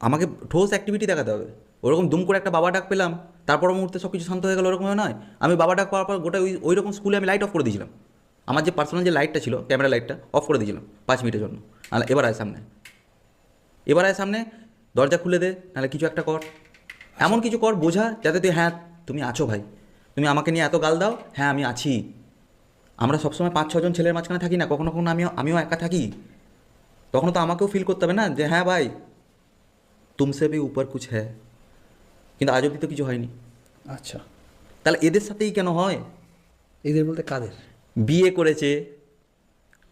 আমাকে ঠোস অ্যাক্টিভিটি দেখাতে হবে, ওরকম দুম করে একটা বাবা ডাক পেলাম, তারপর মুহূর্তে সব কিছু শান্ত হয়ে গেল, ওরকমভাবে নয়। আমি বাবা ডাক পাওয়ার পর গোটা ওই রকম স্কুলে আমি লাইট অফ করে দিয়েছিলাম। আমার যে পার্সোনাল যে লাইটটা ছিল, ক্যামেরা লাইটটা অফ করে দিয়েছিলাম 5 মিনিটের জন্য। আর এবার আয় সামনে, দরজা খুলে দে, নাহলে কিছু একটা কর, এমন কিছু কর বোঝা, যাতে তুই, হ্যাঁ তুমি আছো ভাই, তুমি আমাকে নিয়ে এত গাল দাও, হ্যাঁ আমি আছি। আমরা সবসময় 5-6 জন ছেলের মাঝখানে থাকি না, কখনো কখনো আমিও একা থাকি। তখন তো আমাকেও ফিল করতে হবে না যে হ্যাঁ ভাই তুমসে ভি উপর কুছ হ্যায়। কিন্তু আজ অব্দি তো কিছু হয়নি। আচ্ছা, তাহলে এদের সাথেই কেন হয়? এদের বলতে কাদের? বিয়ে করেছে,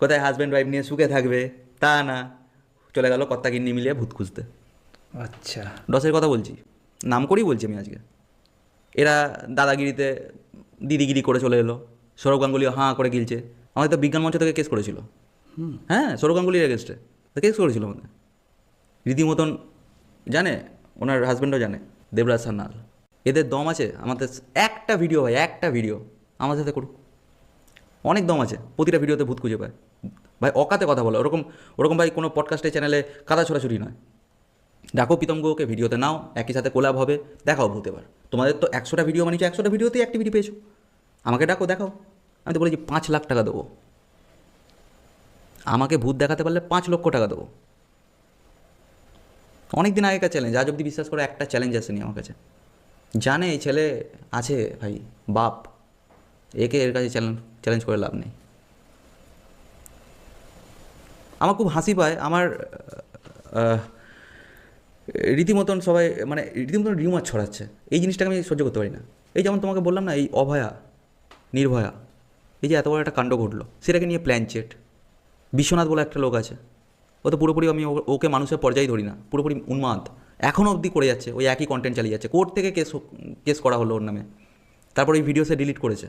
কোথায় হাজব্যান্ড ওয়াইফ নিয়ে সুখে থাকবে, তা না, চলে গেল কর্তাগিন্নি মিলিয়ে ভূত খুঁজতে। আচ্ছা, ডসের কথা বলছি, নাম করেই বলছি আমি আজকে। এরা দাদাগিরিতে দিদিগিরি করে চলে এলো, সৌরভ গাঙ্গুলি হাঁ করে গিলছে। আমাদের তো বিজ্ঞান মঞ্চ থেকে কেস করেছিল। হ্যাঁ, সৌরভ গাঙ্গুলির এগেনস্টে কেস করেছিল আমাদের। রীতিমতন জানে, ওনার হাজব্যান্ডও জানে, দেবরাজ সান্যাল। এদের দম আছে আমাদের একটা ভিডিও, ভাই একটা ভিডিও আমার সাথে করুক, অনেক দম আছে। প্রতিটা ভিডিওতে ভূত খুঁজে পায় ভাই, অকাতে কথা বলে। ওরকম ভাই কোনো পডকাস্টে চ্যানেলে কাদা ছোড়াছুরি নয়। ডাকো প্রীতম গোকে ভিডিওতে নাও, একই সাথে কোলাব হবে, দেখাও ভূত। এবার তোমাদের তো 100টা ভিডিও বানিয়েছো, 100টা ভিডিওতেই অ্যাক্টিভিটি পেয়েছো, আমাকে ডাকো, দেখাও। আমি তো বলেছি 5 লাখ টাকা দেবো, আমাকে ভূত দেখাতে পারলে 5 লক্ষ টাকা দেবো। অনেক দিন আগেকার চ্যালেঞ্জ, আজ অব্দি বিশ্বাস করে একটা চ্যালেঞ্জ আসেনি আমার কাছে। জানে এই ছেলে আছে ভাই, বাপ, এর কাছে চ্যালেঞ্জ করে লাভ নেই। আমার খুব হাসি পায়, আমার রীতিমতন সবাই মানে রীতিমতন রিউমার ছড়াচ্ছে, এই জিনিসটাকে আমি সহ্য করতে পারি না। এই যেমন তোমাকে বললাম না, এই অভয়া নির্ভয়া, এই যে এত বড় একটা কাণ্ড ঘটলো, সেটাকে নিয়ে প্ল্যান চেট। বিশ্বনাথ বলে একটা লোক আছে, ও তো পুরোপুরি, আমি ওকে মানুষের পর্যায়ে ধরি না, পুরোপুরি উন্মাদ, এখনও অবধি করে যাচ্ছে, ওই একই কন্টেন্ট চালিয়ে যাচ্ছে। কোর্ট থেকে কেস করা হলো ওর নামে, তারপর ওই ভিডিও সে ডিলিট করেছে।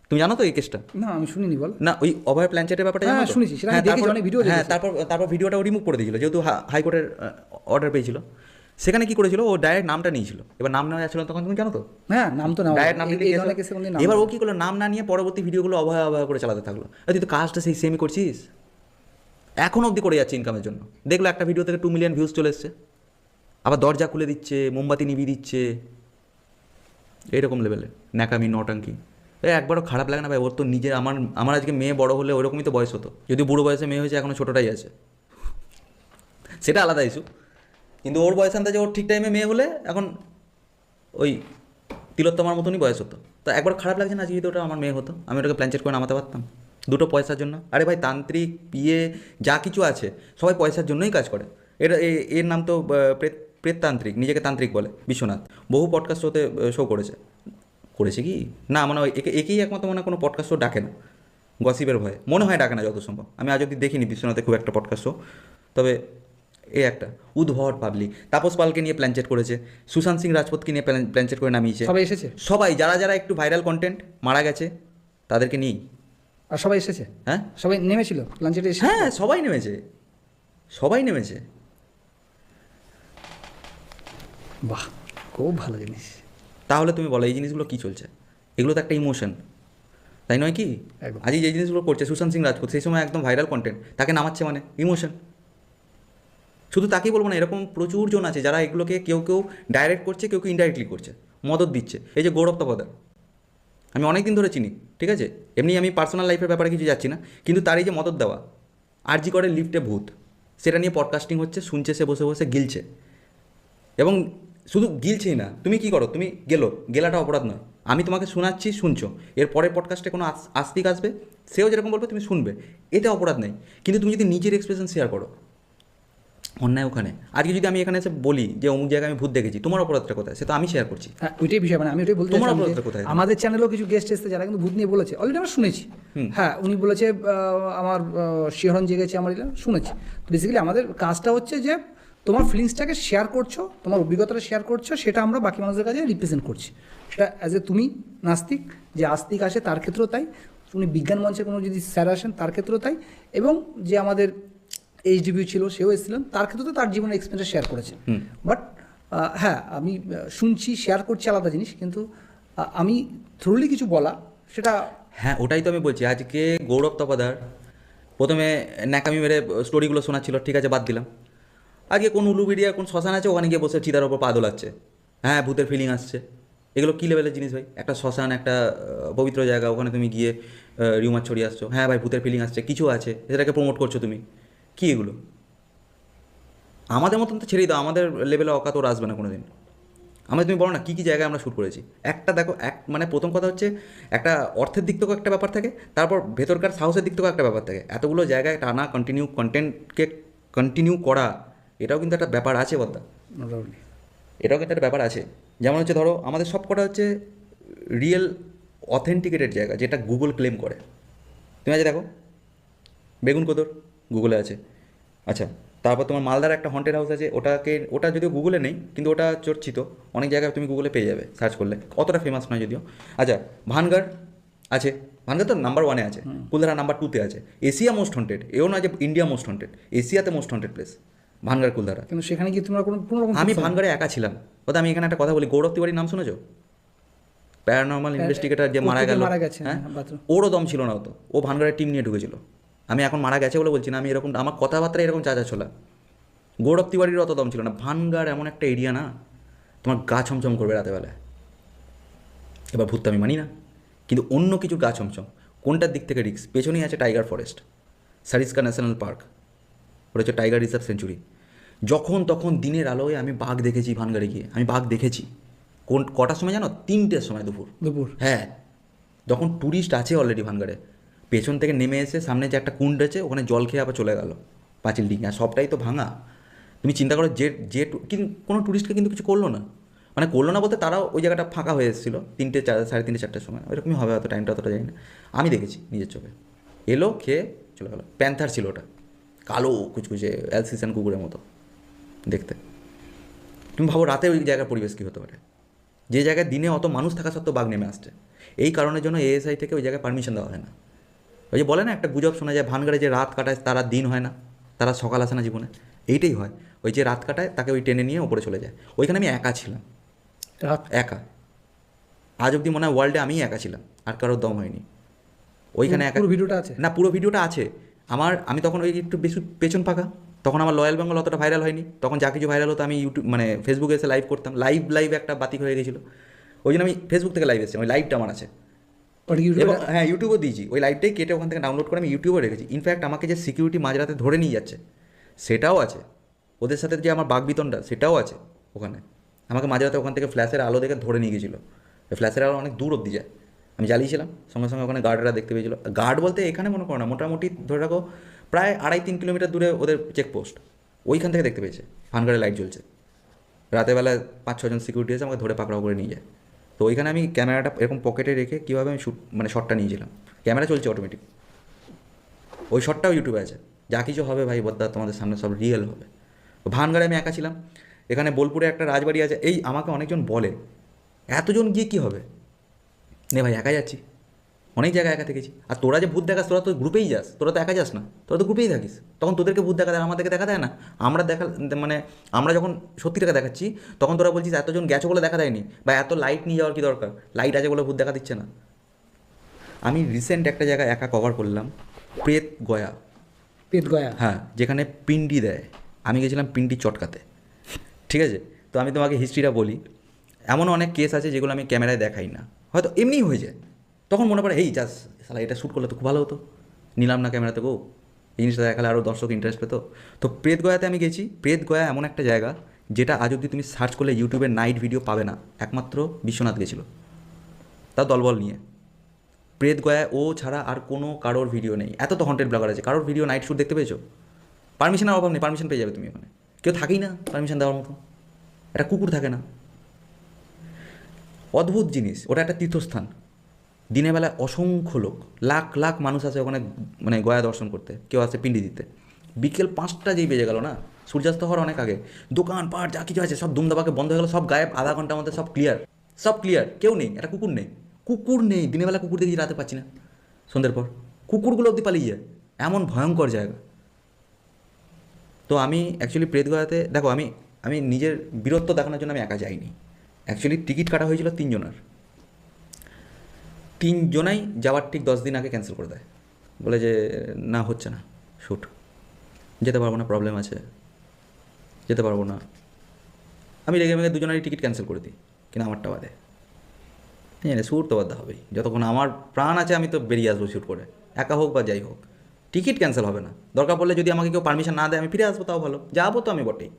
তুমি জানো তো এই কেসটা? না, আমি শুনিনি। বল না, ওই অভয় প্ল্যান চ্যাটের ব্যাপারটা জানো তো? শুনেছি, সেটা দেখেছি, অনেক ভিডিও দেখেছি। তারপর ভিডিওটা ও রিমুভ করে দিয়েছিল, যেহেতু হাইকোর্টের অর্ডার পেয়েছিল। সেখানে কি করেছিল, ও ডাইরেক্ট নামটা নিয়েছিল। এবার নাম নেওয়া যাচ্ছিল তখন, তুমি জানো তো? হ্যাঁ, নাম তো নাও, ডাইরেক্ট নাম নিয়ে এবার ও কি করলো, নাম না নিয়ে পরবর্তী ভিডিওগুলো অভয় করে চালাতে থাকলো। তুই তো কাজটা সেই সেমই করছিস, এখন অবধি করে যাচ্ছে ইনকামের জন্য। দেখলো একটা ভিডিও থেকে 2 মিলিয়ন ভিউজ চলে এসছে, আবার দরজা খুলে দিচ্ছে, মোমবাতি নিভিয়ে দিচ্ছে, এইরকম লেভেলে ন্যাকামি নটাঙ্কি। একবারও খারাপ লাগে না ভাই? ওর তো নিজের, আমার আজকে মেয়ে বড় হলে ওরকমই তো বয়স হতো। যদি বুড়ো বয়সে মেয়ে হয়েছে, এখনও ছোটোটাই আছে, সেটা আলাদা ইস্যু। কিন্তু ওর বয়স আন্দাজে ওর ঠিক টাইমে মেয়ে হলে এখন ওই তিলোত্তমার মতনই বয়স হতো। তো একবার খারাপ লাগছে না, আজকে যদি ওটা আমার মেয়ে হতো, আমি ওটাকে প্ল্যান চেট করে নামাতে পারতাম দুটো পয়সার জন্য। আরে ভাই, তান্ত্রিক বিয়ে যা কিছু আছে সবাই পয়সার জন্যই কাজ করে। এর নাম তো প্রেততান্ত্রিক, নিজেকে তান্ত্রিক বলে বিশ্বনাথ, বহু পডকাস্ট হতে শো করেছে কি না, মানে একেই একমাত্র মনে হয় কোনো পডকাস্ট শো ডাকে না গসিপের ভয়ে, মনে হয় ডাকে না যত সম্ভব। আমি আজ অব্দি দেখিনি বিশ্বনাথে খুব একটা পডকাস্ট শো। তবে এই একটা উদ্ভট পাবলিক, তাপস পালকে নিয়ে প্ল্যান চেট করেছে, সুশান্ত সিং রাজপুতকে নিয়ে প্ল্যান চেট করে নামিয়েছে। সবাই এসেছে, সবাই যারা যারা একটু ভাইরাল কন্টেন্ট মারা গেছে তাদেরকে নিয়েই। আর সবাই এসেছে, হ্যাঁ সবাই নেমেছিল লাঞ্চেটে এসে। হ্যাঁ, সবাই নেমেছে, সবাই নেমেছে। বাহ, খুব ভালো জিনিস। তাহলে তুমি বলো এই জিনিসগুলো কী চলছে? এগুলো তো একটা ইমোশন, তাই নয় কি? একদম। আজই যে জিনিসগুলো করছে সুশান্ত সিং রাজপুত, সেই সময় একদম ভাইরাল কন্টেন্ট, তাকে নামাচ্ছে মানে ইমোশন। শুধু তাকেই বলবো না, এরকম প্রচুর জন আছে যারা এগুলোকে কেউ কেউ ডাইরেক্ট করছে, কেউ কেউ ইনডাইরেক্টলি করছে, মদত দিচ্ছে। এই যে গৌরব তপদার, আমি অনেক দিন ধরে চিনি, ঠিক আছে, এমনি আমি পার্সোনাল লাইফের ব্যাপারে কিছু যাচ্ছি না, কিন্তু তার এই যে মদত দেওয়া, আরজি করে লিফটে ভূত, সেটা নিয়ে পডকাস্টিং হচ্ছে, শুনছে সে বসে বসে গিলছে। এবং শুধু গিলছেই না, তুমি কি করো, তুমি গেলাটা অপরাধ নয়, আমি তোমাকে শোনাচ্ছি, শুনছো, এর পরের পডকাস্টে কোনো আস্তিক আসবে, সেও যেরকম বলবে তুমি শুনবে, এতে অপরাধ নেই। কিন্তু তুমি যদি নিজের এক্সপ্রেশন শেয়ার করো, অন্যায় ওখানে। আজকে যদি আমি এখানে এসে বলি যে অমুক জায়গায় আমি ভূত দেখেছি, তোমার অপরাধটা কোথায়? সে তো আমি শেয়ার করছি। হ্যাঁ, ওইটাই বিষয়, মানে আমি ওইটাই বলতে তোমার চাইছিলাম অপরাধটা যে কোথায়? আমাদের চ্যানেলেও কিছু গেস্ট এসেছে যারা কিন্তু ভূত নিয়ে বলেছে, অলরেডি আমরা শুনেছি। হ্যাঁ, উনি বলেছে আমার শিহরণ জেগেছে, আমার এটা শুনেছি। বেসিক্যালি আমাদের কাজটা হচ্ছে যে তোমার ফিলিংসটাকে শেয়ার করছো, তোমার অভিজ্ঞতাটা শেয়ার করছো, সেটা আমরা বাকি মানুষদের কাছে রিপ্রেজেন্ট করছি। সেটা অ্যাজ এ তুমি নাস্তিক, যে আস্তিক আসে তার ক্ষেত্রেও তাই, উনি বিজ্ঞান মঞ্চে কোনো যদি স্যার আসেন তার ক্ষেত্রেও তাই, এবং যে আমাদের এইচডিবি ছিল সেও এসেছিলেন, তার ক্ষেত্রে তো তার জীবনের এক্সপিরিয়েন্স শেয়ার করেছে। বাট হ্যাঁ, আমি শুনছি, শেয়ার করছি, আলাদা জিনিস, কিন্তু আমি থ্রুলি কিছু বলা সেটা। হ্যাঁ, ওটাই তো আমি বলছি। আজকে গৌরব তপাদার প্রথমে ন্যাকামি মেরে স্টোরিগুলো শোনাচ্ছিল, ঠিক আছে, বাদ দিলাম। আজকে কোন উলুবেড়িয়া কোন শ্মশান আছে, ওখানে গিয়ে বসে চিতার ওপর পা দোলাচ্ছে, হ্যাঁ ভূতের ফিলিং আসছে। এগুলো কী লেভেলের জিনিস ভাই? একটা শ্মশান, একটা পবিত্র জায়গা, ওখানে তুমি গিয়ে রিউমার ছড়িয়ে আসছো, হ্যাঁ ভাই ভূতের ফিলিং আসছে, কিছু আছে, এটাকে প্রমোট করছো তুমি, কী এগুলো? আমাদের মতন তো ছেড়েই দাও, আমাদের লেভেলে অকাত ওর আসবে না কোনো দিন। আমরা, তুমি বলো না কী কী জায়গায় আমরা শ্যুট করেছি। একটা দেখো, মানে প্রথম কথা হচ্ছে একটা অর্থের দিক থেকেও একটা ব্যাপার থাকে, তারপর ভেতরকার সাহসের দিক থেকেও একটা ব্যাপার থাকে। এতগুলো জায়গায় টানা কন্টেন্টকে কন্টিনিউ করা, এটাও কিন্তু একটা ব্যাপার আছে বদ্দা, এটাও কিন্তু একটা ব্যাপার আছে। যেমন হচ্ছে ধরো আমাদের সব কটা হচ্ছে রিয়েল অথেন্টিকেটেড জায়গা, যেটা গুগল ক্লেম করে। তুমি আজ দেখো বেগুন কোদর গুগলে আছে, আচ্ছা, তারপর তোমার মালদার একটা হন্টেড হাউস আছে, ওটা যদিও গুগলে নেই, কিন্তু ওটা চর্চিত, অনেক জায়গায় তুমি গুগলে পেয়ে যাবে সার্চ করলে, অতটা ফেমাস নয় যদিও। আচ্ছা, ভানগড় আছে, ভানগড় তো নাম্বার 1-এ আছে, কুলধারা নাম্বার 2-তে আছে। এশিয়া মোস্ট হন্টেড, এও নয় যে ইন্ডিয়া মোস্ট হন্টেড, এশিয়াতে most haunted place Bhangarh Kuldhara. কিন্তু সেখানে কি তোমরা কোনো রকম? আমি ভানগড়ে একা ছিলাম। ওটা আমি এখানে একটা কথা বলি, গৌরব তিওয়ারির নাম শুনেছো? প্যারানর্মাল ইনভেস্টিগেটর যে মারা গেছে, হ্যাঁ, ওরও দম ছিল না, তো ও ভানগড়ের টিম নিয়ে ঢুকেছিল। আমি এখন মারা গেছে বলে বলছি না, আমি এরকম আমার কথাবার্তা এরকম চাচা ছোলা। গৌরব তিওয়ারির অত দম ছিল না। ভানগড় এমন একটা এরিয়া না, তোমার গা ছমছম করবে রাতেবেলায়। এবার ভূত আমি মানি না, কিন্তু অন্য কিছু গা ছমছম। কোনটার দিক থেকে রিস্ক? পেছনেই আছে tiger forest, Sariska national park, ওটা হচ্ছে টাইগার রিজার্ভ সেঞ্চুরি। যখন তখন দিনের আলোয় আমি বাঘ দেখেছি ভানগড়ে গিয়ে, আমি বাঘ দেখেছি। কটার সময় জানো? 3টের সময়, দুপুর। হ্যাঁ, যখন ট্যুরিস্ট আছে অলরেডি ভানগড়ে, পেছন থেকে নেমে এসে সামনে যে একটা কুণ্ড আছে, ওখানে জল খেয়ে আবার চলে গেল পাঁচিল ডিঙে, আর সবটাই তো ভাঙা। তুমি চিন্তা করো, কিন্তু কোনো ট্যুরিস্টকে কিন্তু কিছু করলো না, মানে করলো না বলতে তারাও ওই জায়গাটা ফাঁকা হয়ে এসেছিলো 3:30 4:30 সময়, ওইরকমই হবে হয়তো, টাইমটা অতটা জানি না। আমি দেখেছি নিজের চোখে, এলো খেয়ে চলে গেলো। প্যান্থার ছিল ওটা, কালো কুচকুচে অ্যালসিসান কুকুরের মতো দেখতে। তুমি ভাবো রাতে ওই জায়গার পরিবেশ কী হতে পারে, যে জায়গায় দিনে অত মানুষ থাকা সত্ত্বেও বাঘ নেমে আসছে। এই কারণের জন্য এএসআই থেকে ওই জায়গায় পারমিশন দেওয়া হয় না। ওই যে বলে না একটা গুজব শোনা যায়, ভানগড়ে যে রাত কাটায় তারা দিন হয় না, তারা সকাল আসে না জীবনে, এইটাই হয়। ওই যে রাত কাটায় তাকে ওই টেনে নিয়ে ওপরে চলে যায়। ওইখানে আমি একা ছিলাম, একা। আজ অবধি মনে হয় ওয়ার্ল্ডে আমিই একা ছিলাম, আর কারোর দম হয়নি ওইখানে একা। ভিডিওটা আছে না, পুরো ভিডিওটা আছে আমার। আমি তখন ওই একটু বেশি পেছন ফাঁকা, তখন আমার লয়াল বেঙ্গল অতটা ভাইরাল হয়নি। তখন যা কিছু ভাইরাল হতো আমি ইউটিউব মানে ফেসবুকে এসে লাইভ করতাম, লাইভ একটা বাতিক হয়ে গেছিলো, ওই জন্য আমি ফেসবুক থেকে লাইভ এসেছি। ওই লাইভটা আমার আছে, এবং হ্যাঁ ইউটিউবেও দিয়েছি। ওই লাইভটাই কেটে ওখান থেকে ডাউনলোড করে আমি ইউটিউবে রেখেছি। ইনফ্যাক্ট আমাকে যে সিকিউরিটি মাঝরাতে ধরে নিয়ে যাচ্ছে সেটাও আছে, ওদের সাথে যে আমার বাগবিতনটা সেটাও আছে ওখানে। আমাকে মাঝে রাতে ওখান থেকে ফ্ল্যাশের আলো দেখে ধরে নিয়ে গেছিলো। ফ্ল্যাশের আলো অনেক দূর অব্দি যায়, আমি জ্বালিয়েছিলাম, সঙ্গে সঙ্গে ওখানে গার্ডরা দেখতে পেয়েছিলো। গার্ড বলতে এখানে মনে করো না, মোটামুটি ধরে রাখো প্রায় 2.5-3 কিলোমিটার দূরে ওদের চেকপোস্ট, ওইখান থেকে দেখতে পেয়েছে ভানগড়ে লাইট জ্বলছে। রাতেরবেলা 5-6 জন সিকিউরিটি এসে আমাকে ধরে পাকড়াও করে নিয়ে যায়। তো ওইখানে আমি ক্যামেরাটা এরকম পকেটে রেখে কীভাবে আমি শটটা নিয়েছিলাম, ক্যামেরা চলছে অটোমেটিক, ওই শটটাও ইউটিউবে আছে। যা কিছু হবে ভাই বদ্দা তোমাদের সামনে সব রিয়েল হবে। ভানগড়ে আমি একা ছিলাম। এখানে বোলপুরে একটা রাজবাড়ি আছে, এই আমাকে অনেকজন বলে এতজন গিয়ে কী হবে, নে ভাই একা যাচ্ছি, অনেক জায়গায় একা থেকেছি। আর তোরা যে ভূত দেখাস তোরা তো গ্রুপেই যাস, তোরা তো একা যাস না, তোরা তো গ্রুপেই থাকিস, তখন তোদেরকে ভূত দেখা দেয়, আমাদেরকে দেখা দেয় না। মানে আমরা যখন সত্যিটাকে দেখাচ্ছি তখন তোরা বলছিস এতজন গেছো বলে দেখা দেয়নি, বা এত লাইট নিয়ে যাওয়ার কী দরকার, লাইট আছে বলে ভূত দেখা দিচ্ছে না। আমি রিসেন্ট একটা জায়গায় একা কভার করলাম, প্রেত গয়া। হ্যাঁ, যেখানে পিন্ডি দেয়। আমি গেছিলাম পিন্ডি চটকাতে, ঠিক আছে। তো আমি তোমাকে হিস্ট্রিটা বলি। এমনও অনেক কেস আছে যেগুলো আমি ক্যামেরায় দেখাই না, হয়তো এমনিই হয়ে যায়, তখন মনে পড়ে এই জাস্ট শালা এটা শ্যুট করলে তো খুব ভালো হতো, নিলাম না ক্যামেরাতে, গো এই জিনিসটা দেখালে আরও দর্শক ইন্টারেস্ট পেতো। তো প্রেত গয়াতে আমি গেছি। প্রেত গয়া এমন একটা জায়গা যেটা আজ অবধি তুমি সার্চ করলে ইউটিউবে নাইট ভিডিও পাবে না, একমাত্র বিশ্বনাথ গেছিলো, তার দলবল নিয়ে। প্রেত গয়ায় ও ছাড়া আর কোনো কারোর ভিডিও নেই। এত তো হন্টেড ব্লগার আছে, কারোর ভিডিও নাইট শ্যুট দেখতে পেয়েছো? পারমিশনের অভাব নেই, পারমিশন পেয়ে যাবে তুমি ওখানে, কেউ থাকেই না পারমিশন দেওয়ার মতো, একটা কুকুর থাকে না। অদ্ভুত জিনিস, ওটা একটা তীর্থস্থান। দিনের বেলায় অসংখ্য লোক, লাখ লাখ মানুষ আসে ওখানে, মানে গয়া দর্শন করতে, কেউ আসে পিন্ডি দিতে। বিকেল 5টা যেই বেজে গেল না, সূর্যাস্ত হওয়ার অনেক আগে, দোকান পাট যা কিছু আছে সব দুমদাবাকে বন্ধ হয়ে গেলো, সব গায়েব। আধা ঘন্টার মধ্যে সব ক্লিয়ার, সব ক্লিয়ার, কেউ নেই, একটা কুকুর নেই, কুকুর নেই। দিনের বেলা কুকুর দেখি, রাতে পাচ্ছি না, সন্ধ্যের পর কুকুরগুলো অব্দি পালিয়ে যায়, এমন ভয়ঙ্কর জায়গা। তো আমি অ্যাকচুয়ালি প্রেত গয়াতে দেখো, আমি নিজের বীরত্ব দেখানোর জন্য আমি একা যাইনি। অ্যাকচুয়ালি টিকিট কাটা হয়েছিল 3 জনের, 3 জনাই যাওয়ার ঠিক 10 দিন আগে ক্যান্সেল করে দেয়, বলে যে না হচ্ছে না শ্যুট, যেতে পারবো না, প্রবলেম আছে, যেতে পারবো না। আমি রেগে মেগে 2 জনেরই টিকিট ক্যান্সেল করে দিই, কিন্তু আমারটা বাদে। জানি শ্যুট তো বাধ্য হবেই, যতক্ষণ আমার প্রাণ আছে আমি তো বেরিয়ে আসবো শ্যুট করে, একা হোক বা যাই হোক, টিকিট ক্যান্সেল হবে না। দরকার পড়লে যদি আমাকে কেউ পারমিশন না দেয় আমি ফিরে আসবো, তাও ভালো, যাবো তো আমি বটেই।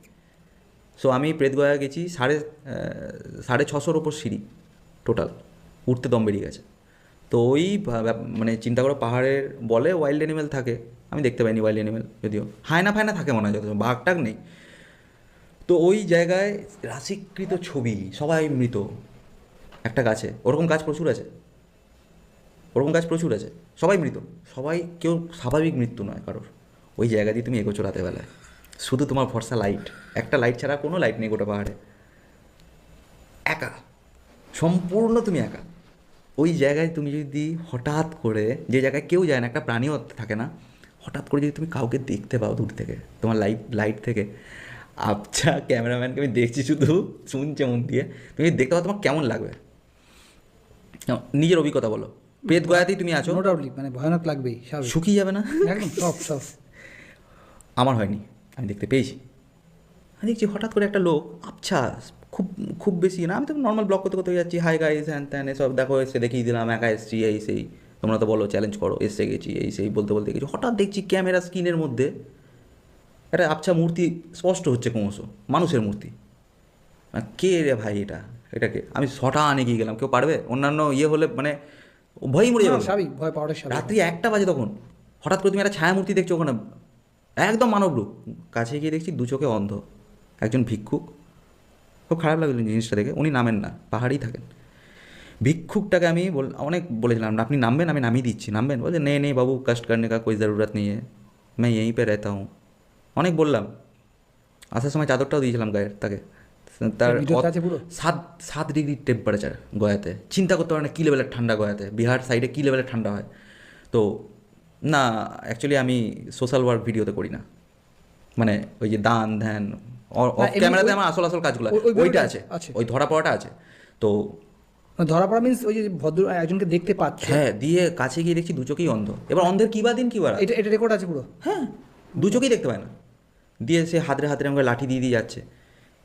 সো আমি প্রেত গয়া গেছি, 650-র ওপর সিঁড়ি টোটাল, উঠতে দম বেরিয়ে গেছে। তো ওই মানে চিন্তা করো, পাহাড়ের বলে ওয়াইল্ড অ্যানিমেল থাকে, আমি দেখতে পাইনি ওয়াইল্ড অ্যানিমেল, যদিও হায়না ফায়না থাকে মনে হয়, যত বাঘ টাঘ নেই। তো ওই জায়গায় রাশিকৃত ছবি, সবাই মৃত একটা গাছে, ওরকম গাছ প্রচুর আছে, ওরকম গাছ প্রচুর আছে, সবাই মৃত, সবাই, কেউ স্বাভাবিক মৃত্যু নয় কারোর। ওই জায়গা দিয়ে তুমি এগোছো রাতেবেলায়, শুধু তোমার ভরসা লাইট, একটা লাইট ছাড়া কোনো লাইট নেই গোটা পাহাড়ে, একা, সম্পূর্ণ তুমি একা। ওই জায়গায় তুমি যদি হঠাৎ করে, যে জায়গায় কেউ যায় না, একটা প্রাণীও থাকে না, হঠাৎ করে যদি তুমি কাউকে দেখতে পাও দূর থেকে, তোমার লাইট থেকে, আচ্ছা ক্যামেরাম্যানকে আমি দেখছি শুধু, শুনছে মন দিয়ে, তুমি দেখতে পাও তোমার কেমন লাগবে? নিজের অভিজ্ঞতা বলো। প্রেত গয়াতেই তুমি আছো, নো ডাউটলি, মানে ভয়ানক লাগবেই, স্বাভাবিক, শুকিয়ে যাবে না? একদম সব আমার হয়নি, আমি দেখতে পেয়েছি। আমি দেখছি হঠাৎ করে একটা লোক, আচ্ছা খুব খুব বেশি না, আমি তো নর্মাল ব্লগ করতে করতে যাচ্ছি, হাই গাইস হ্যান ত্যান এসব দেখো, এসে দেখিয়ে দিলাম, একা এসছি, এই সেই, তোমরা তো বলো চ্যালেঞ্জ করো, এসে গেছি, এই সেই বলতে বলতে গেছি, হঠাৎ দেখছি ক্যামেরা স্ক্রিনের মধ্যে একটা আবছা মূর্তি স্পষ্ট হচ্ছে, ক্রমশ মানুষের মূর্তি। কে রে ভাই এটাকে আমি শটা আনে গিয়ে গেলাম, কেউ পারবে? অন্যান্য হলে মানে ভয়ই মরে যাবে, স্বাভাবিক, ভয় পাওয়াটা স্বাভাবিক। রাত্রি 1টা বাজে তখন, হঠাৎ করে তুমি একটা ছায়া মূর্তি দেখছো ওখানে, একদম মানব রূপ, কাছে গিয়ে দেখছি 2 চোখে অন্ধ একজন ভিক্ষুক। খুব খারাপ লাগলো জিনিসটা দেখে। উনি নামেন না, পাহাড়েই থাকেন। ভিক্ষুকটাকে আমি অনেক বলেছিলাম, আপনি নামবেন, আমি নামিয়ে দিচ্ছি, নামবেন? বলছে নেই বাবু, কষ্ট করনে কা কোই জরুরত নেই है, मैं यहीं पे रहता हूँ। অনেক বললাম, আসার সময় চাদরটাও দিয়েছিলাম গায়ের তাকে। তার 7 ডিগ্রি টেম্পারেচার গয়াতে, চিন্তা করতে পারে না কী লেভেলের ঠান্ডা গয়াতে, বিহার সাইডে কী লেভেলের ঠান্ডা হয়। তো না, অ্যাকচুয়ালি আমি সোশ্যাল ওয়ার্ক ভিডিওতে করি না, মানে ওই যে দান ধ্যান অফ ক্যামেরাতে আমার আসল কাজগুলো ওইটা আছে, ওই ধরা পড়াটা আছে। তো ধরা পড়া মিন্স ওই যে ভদ্র একজনকে দেখতে পাচ্ছে, হ্যাঁ, দিয়ে কাছে গিয়ে দেখছি 2 চোখেই অন্ধ। এবার অন্ধের কী বা দিন কী বা রাত, এটা রেকর্ড আছে পুরো, হ্যাঁ 2 চোখেই দেখতে পায় না। দিয়ে সে হাতরে আমাকে লাঠি দিয়ে যাচ্ছে।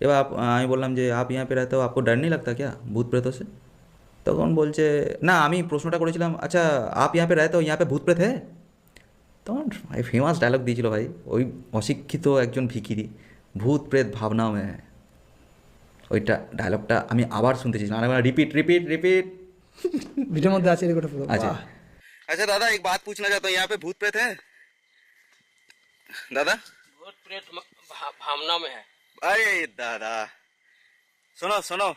এবার আমি বললাম যে আপ यहाँ पे रहते हो, आपको डर नहीं लगता क्या भूत प्रेतों से? তখন বলছে না, আমি প্রশ্নটা করেছিলাম আচ্ছা আপ यहाँ पे रहते हो, यहाँ पे भूत प्रेत है? তখন ভাই ফেমাস ডায়লগ দিয়েছিল ভাই, ওই অশিক্ষিত একজন ভিখিরি ভূত প্রেত ভাবনা মে হ্যায়। ওইটা ডায়লগটা আমি আবার শুনতে চাইছিলাম, আরেকবার রিপিট রিপিট রিপিট। ভিডিওর মধ্যে আছে এরকম পুরো अच्छा বাহ। अच्छा दादा, एक बात पूछना चाहता हूँ, यहाँ पे भूत प्रेत है दादा? भूत प्रेत भावना में है। अरे दादा सुनो सुनो,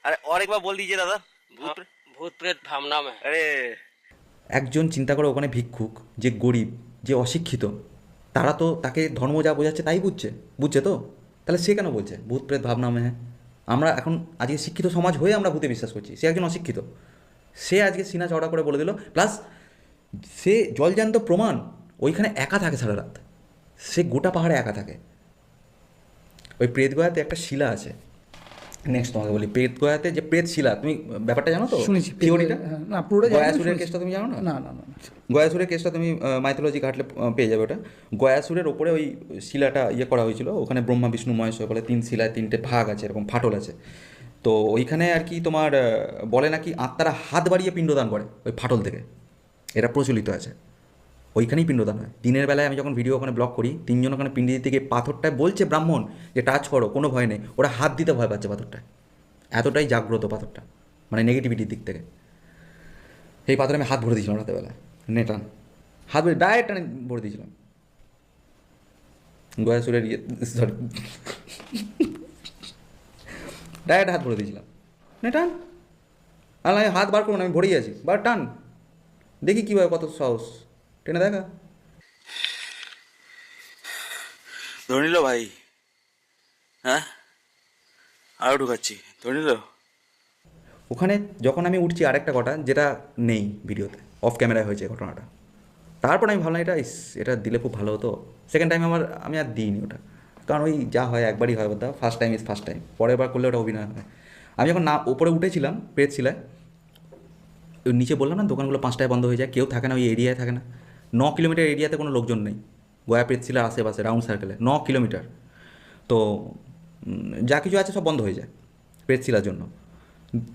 अरे और एक बार बोल दीजिए दादा। भूत प्रेत भावना में है। আরে একজন চিন্তা করো, ওখানে ভিক্ষুক, যে গরিব, যে অশিক্ষিত, তারা তো তাকে ধর্ম যা বোঝাচ্ছে তাই বুঝছে তো, তাহলে সে কেন বলছে ভূত প্রেত ভাবনা মে হ্যায়? আমরা এখন আজকে শিক্ষিত সমাজ হয়ে আমরা ভূতে বিশ্বাস করছি, সে একজন অশিক্ষিত, সে আজকে সিনা চওড়া করে বলে দিল, প্লাস সে জলজান্ত প্রমাণ, ওইখানে একা থাকে সারা রাত, সে গোটা পাহাড়ে একা থাকে। ওই প্রেতগয়াতে একটা শিলা আছে, নেক্সট তোমাকে বলি, প্রেতগয়াতে যে প্রেত শিলা, তুমি ব্যাপারটা জানো তো? শুনেছি থিওরিটা। হ্যাঁ, না পুরোটা জানি না, গয়াসুরের শুনেছি। কেসটা তুমি জানো না? না না না না। গয়াসুরের কেসটা তুমি মাইথোলজি ঘাটলে পেয়ে যাবে। ওটা গয়াসুরের ওপরে ওই শিলাটা ইয়ে করা হয়েছিল, ওখানে ব্রহ্মা বিষ্ণু মহেশ বলে 3 শিলায় 3টে ভাগ আছে, এরকম ফাটল আছে। তো ওইখানে আর কি তোমার বলে নাকি আত্মারা হাত বাড়িয়ে পিণ্ডদান করে ওই ফাটল থেকে, এটা প্রচলিত আছে। ওইখানেই পিণ্ডদান হয়। দিনের বেলায় আমি যখন ভিডিও ওখানে ব্লগ করি, 3 জন ওখানে পিণ্ডি দিতে গিয়ে পাথরটায় বলছে ব্রাহ্মণ যে টাচ করো, কোনো ভয় নেই, ওরা হাত দিতে ভয় পাচ্ছে পাথরটায়, এতটাই জাগ্রত পাথরটা, মানে নেগেটিভিটির দিক থেকে। এই পাথরে আমি হাত ভরে দিয়েছিলাম রাতেবেলায়, নেটান হাত ভরে ডায়েট টানে ভরে দিয়েছিলাম। গয়াসুরের সরি ডায়েট হাত ভরে দিয়েছিলাম, নেটান। আর আমি হাত বার করবো না, আমি ভরেই আছি, বার টান, দেখি কীভাবে কত সাহস, টেনে দেখা। ধরে নিল ভাই, হ্যাঁ আরও ঢুকাচ্ছি, ধরে নিল। ওখানে যখন আমি উঠছি, আরেকটা কথা যেটা নেই ভিডিওতে, অফ ক্যামেরায় হয়েছে ঘটনাটা, তারপর আমি ভাবলাম এটা দিলে খুব ভালো হতো। সেকেন্ড টাইম আমি আর দিইনি ওটা, কারণ ওই যা হয় একবারই হয়, বোধ first time is first time, পরের বার করলে ওটা অভিনয় হয়। আমি যখন ওপরে উঠেছিলাম প্রেতশিলায়, ওই নিচে বললাম না দোকানগুলো 5টায় বন্ধ হয়ে যায়, কেউ থাকে না, ওই এরিয়ায় থাকে না, 9 কিলোমিটার এরিয়াতে কোনো লোকজন নেই, গয়া প্রেতশিলার আশেপাশে রাউন্ড সার্কেলে 9 কিলোমিটার। তো যা কিছু আছে সব বন্ধ হয়ে যায় প্রেতশিলার জন্য।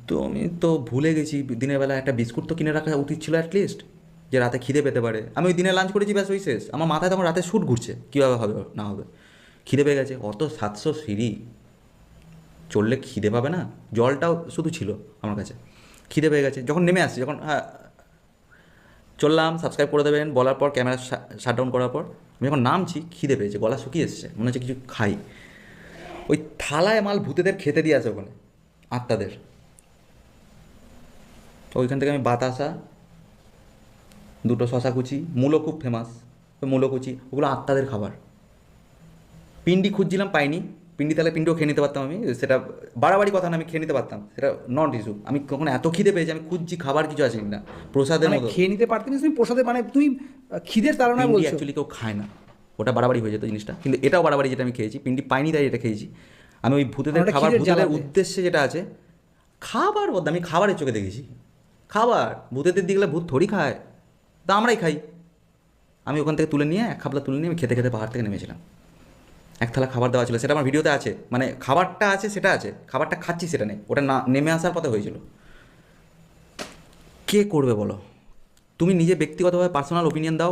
তো আমি তো ভুলে গেছি, দিনের বেলা একটা বিস্কুট তো কিনে রাখা উচিত ছিল অ্যাটলিস্ট, যে রাতে খিদে পেতে পারে। আমি ওই দিনে লাঞ্চ করেছি, ব্যাস ওই শেষ। আমার মাথায় তখন রাতে শ্যুট ঘুরছে, কীভাবে হবে না হবে, খিদে পেয়ে গেছে, অত 700 সিঁড়ি চললে খিদে পাবে না? জলটাও শুধু ছিল আমার কাছে, খিদে পেয়ে গেছে। যখন নেমে আসছি, যখন হ্যাঁ চললাম, সাবস্ক্রাইব করে দেবেন বলার পর, ক্যামেরা শাটডাউন করার পর আমি যখন নামছি, খিদে পেয়েছে, গলা শুকিয়ে এসছে, মনে হচ্ছে কিছু খাই। ওই থালায় মাল ভূতেদের খেতে দিয়ে আছে ওখানে, আত্মাদের। তো ওইখান থেকে আমি বাতাসা, 2টো শশা কুচি, মূলো খুব ফেমাস, ওই মূলো কুচি, ওগুলো আত্মাদের খাবার। পিন্ডি খুঁজছিলাম, পাইনি। পিন্ডি তাহলে পিন্ডিও খেয়ে নিতে পারতাম আমি, সেটা বাড়াবাড়ি কথা না, আমি খেয়ে নিতে পারতাম, সেটা নট ইস্যু। আমি কখন এত খিদে পেয়েছি, আমি খুঁজছি খাবার কিছু আছে কিনা প্রসাদের মানে মতো। খেয়ে নিতে পারতেন তুমি প্রসাদে, মানে তুমি খিদের তাড়নায় পিন্ডি বলছো? অ্যাকচুয়ালি কেউ খায় না, ওটা বাড়াবাড়ি হয়ে যেত জিনিসটা, কিন্তু এটাও বাড়াবাড়ি যেটা আমি খেয়েছি। পিন্ডি পাইনি তাই এটা খেয়েছি আমি। ওই ভূতেদের ওটা খাবার, খিদের ভূতেদের জ্বালাতে। উদ্দেশ্যে যেটা আছে খাবার বলতে, আমি খাবারের চোখে দেখেছি খাবার। ভূতেদের দিকে ভূত থরি খায়, তা আমরাই খাই। আমি ওখান থেকে তুলে নিয়ে, 1 খাবলা তুলে নিয়ে আমি খেতে খেতে পাহাড় থেকে নেমেছিলাম। 1 থালা খাবার দেওয়া ছিল, সেটা আমার ভিডিওতে আছে, মানে খাবারটা আছে সেটা আছে, খাবারটা খাচ্ছি সেটা নেই, ওটা না নেমে আসার পথে হয়েছিল। কে করবে বলো? তুমি নিজে ব্যক্তিগতভাবে পার্সোনাল ওপিনিয়ন দাও,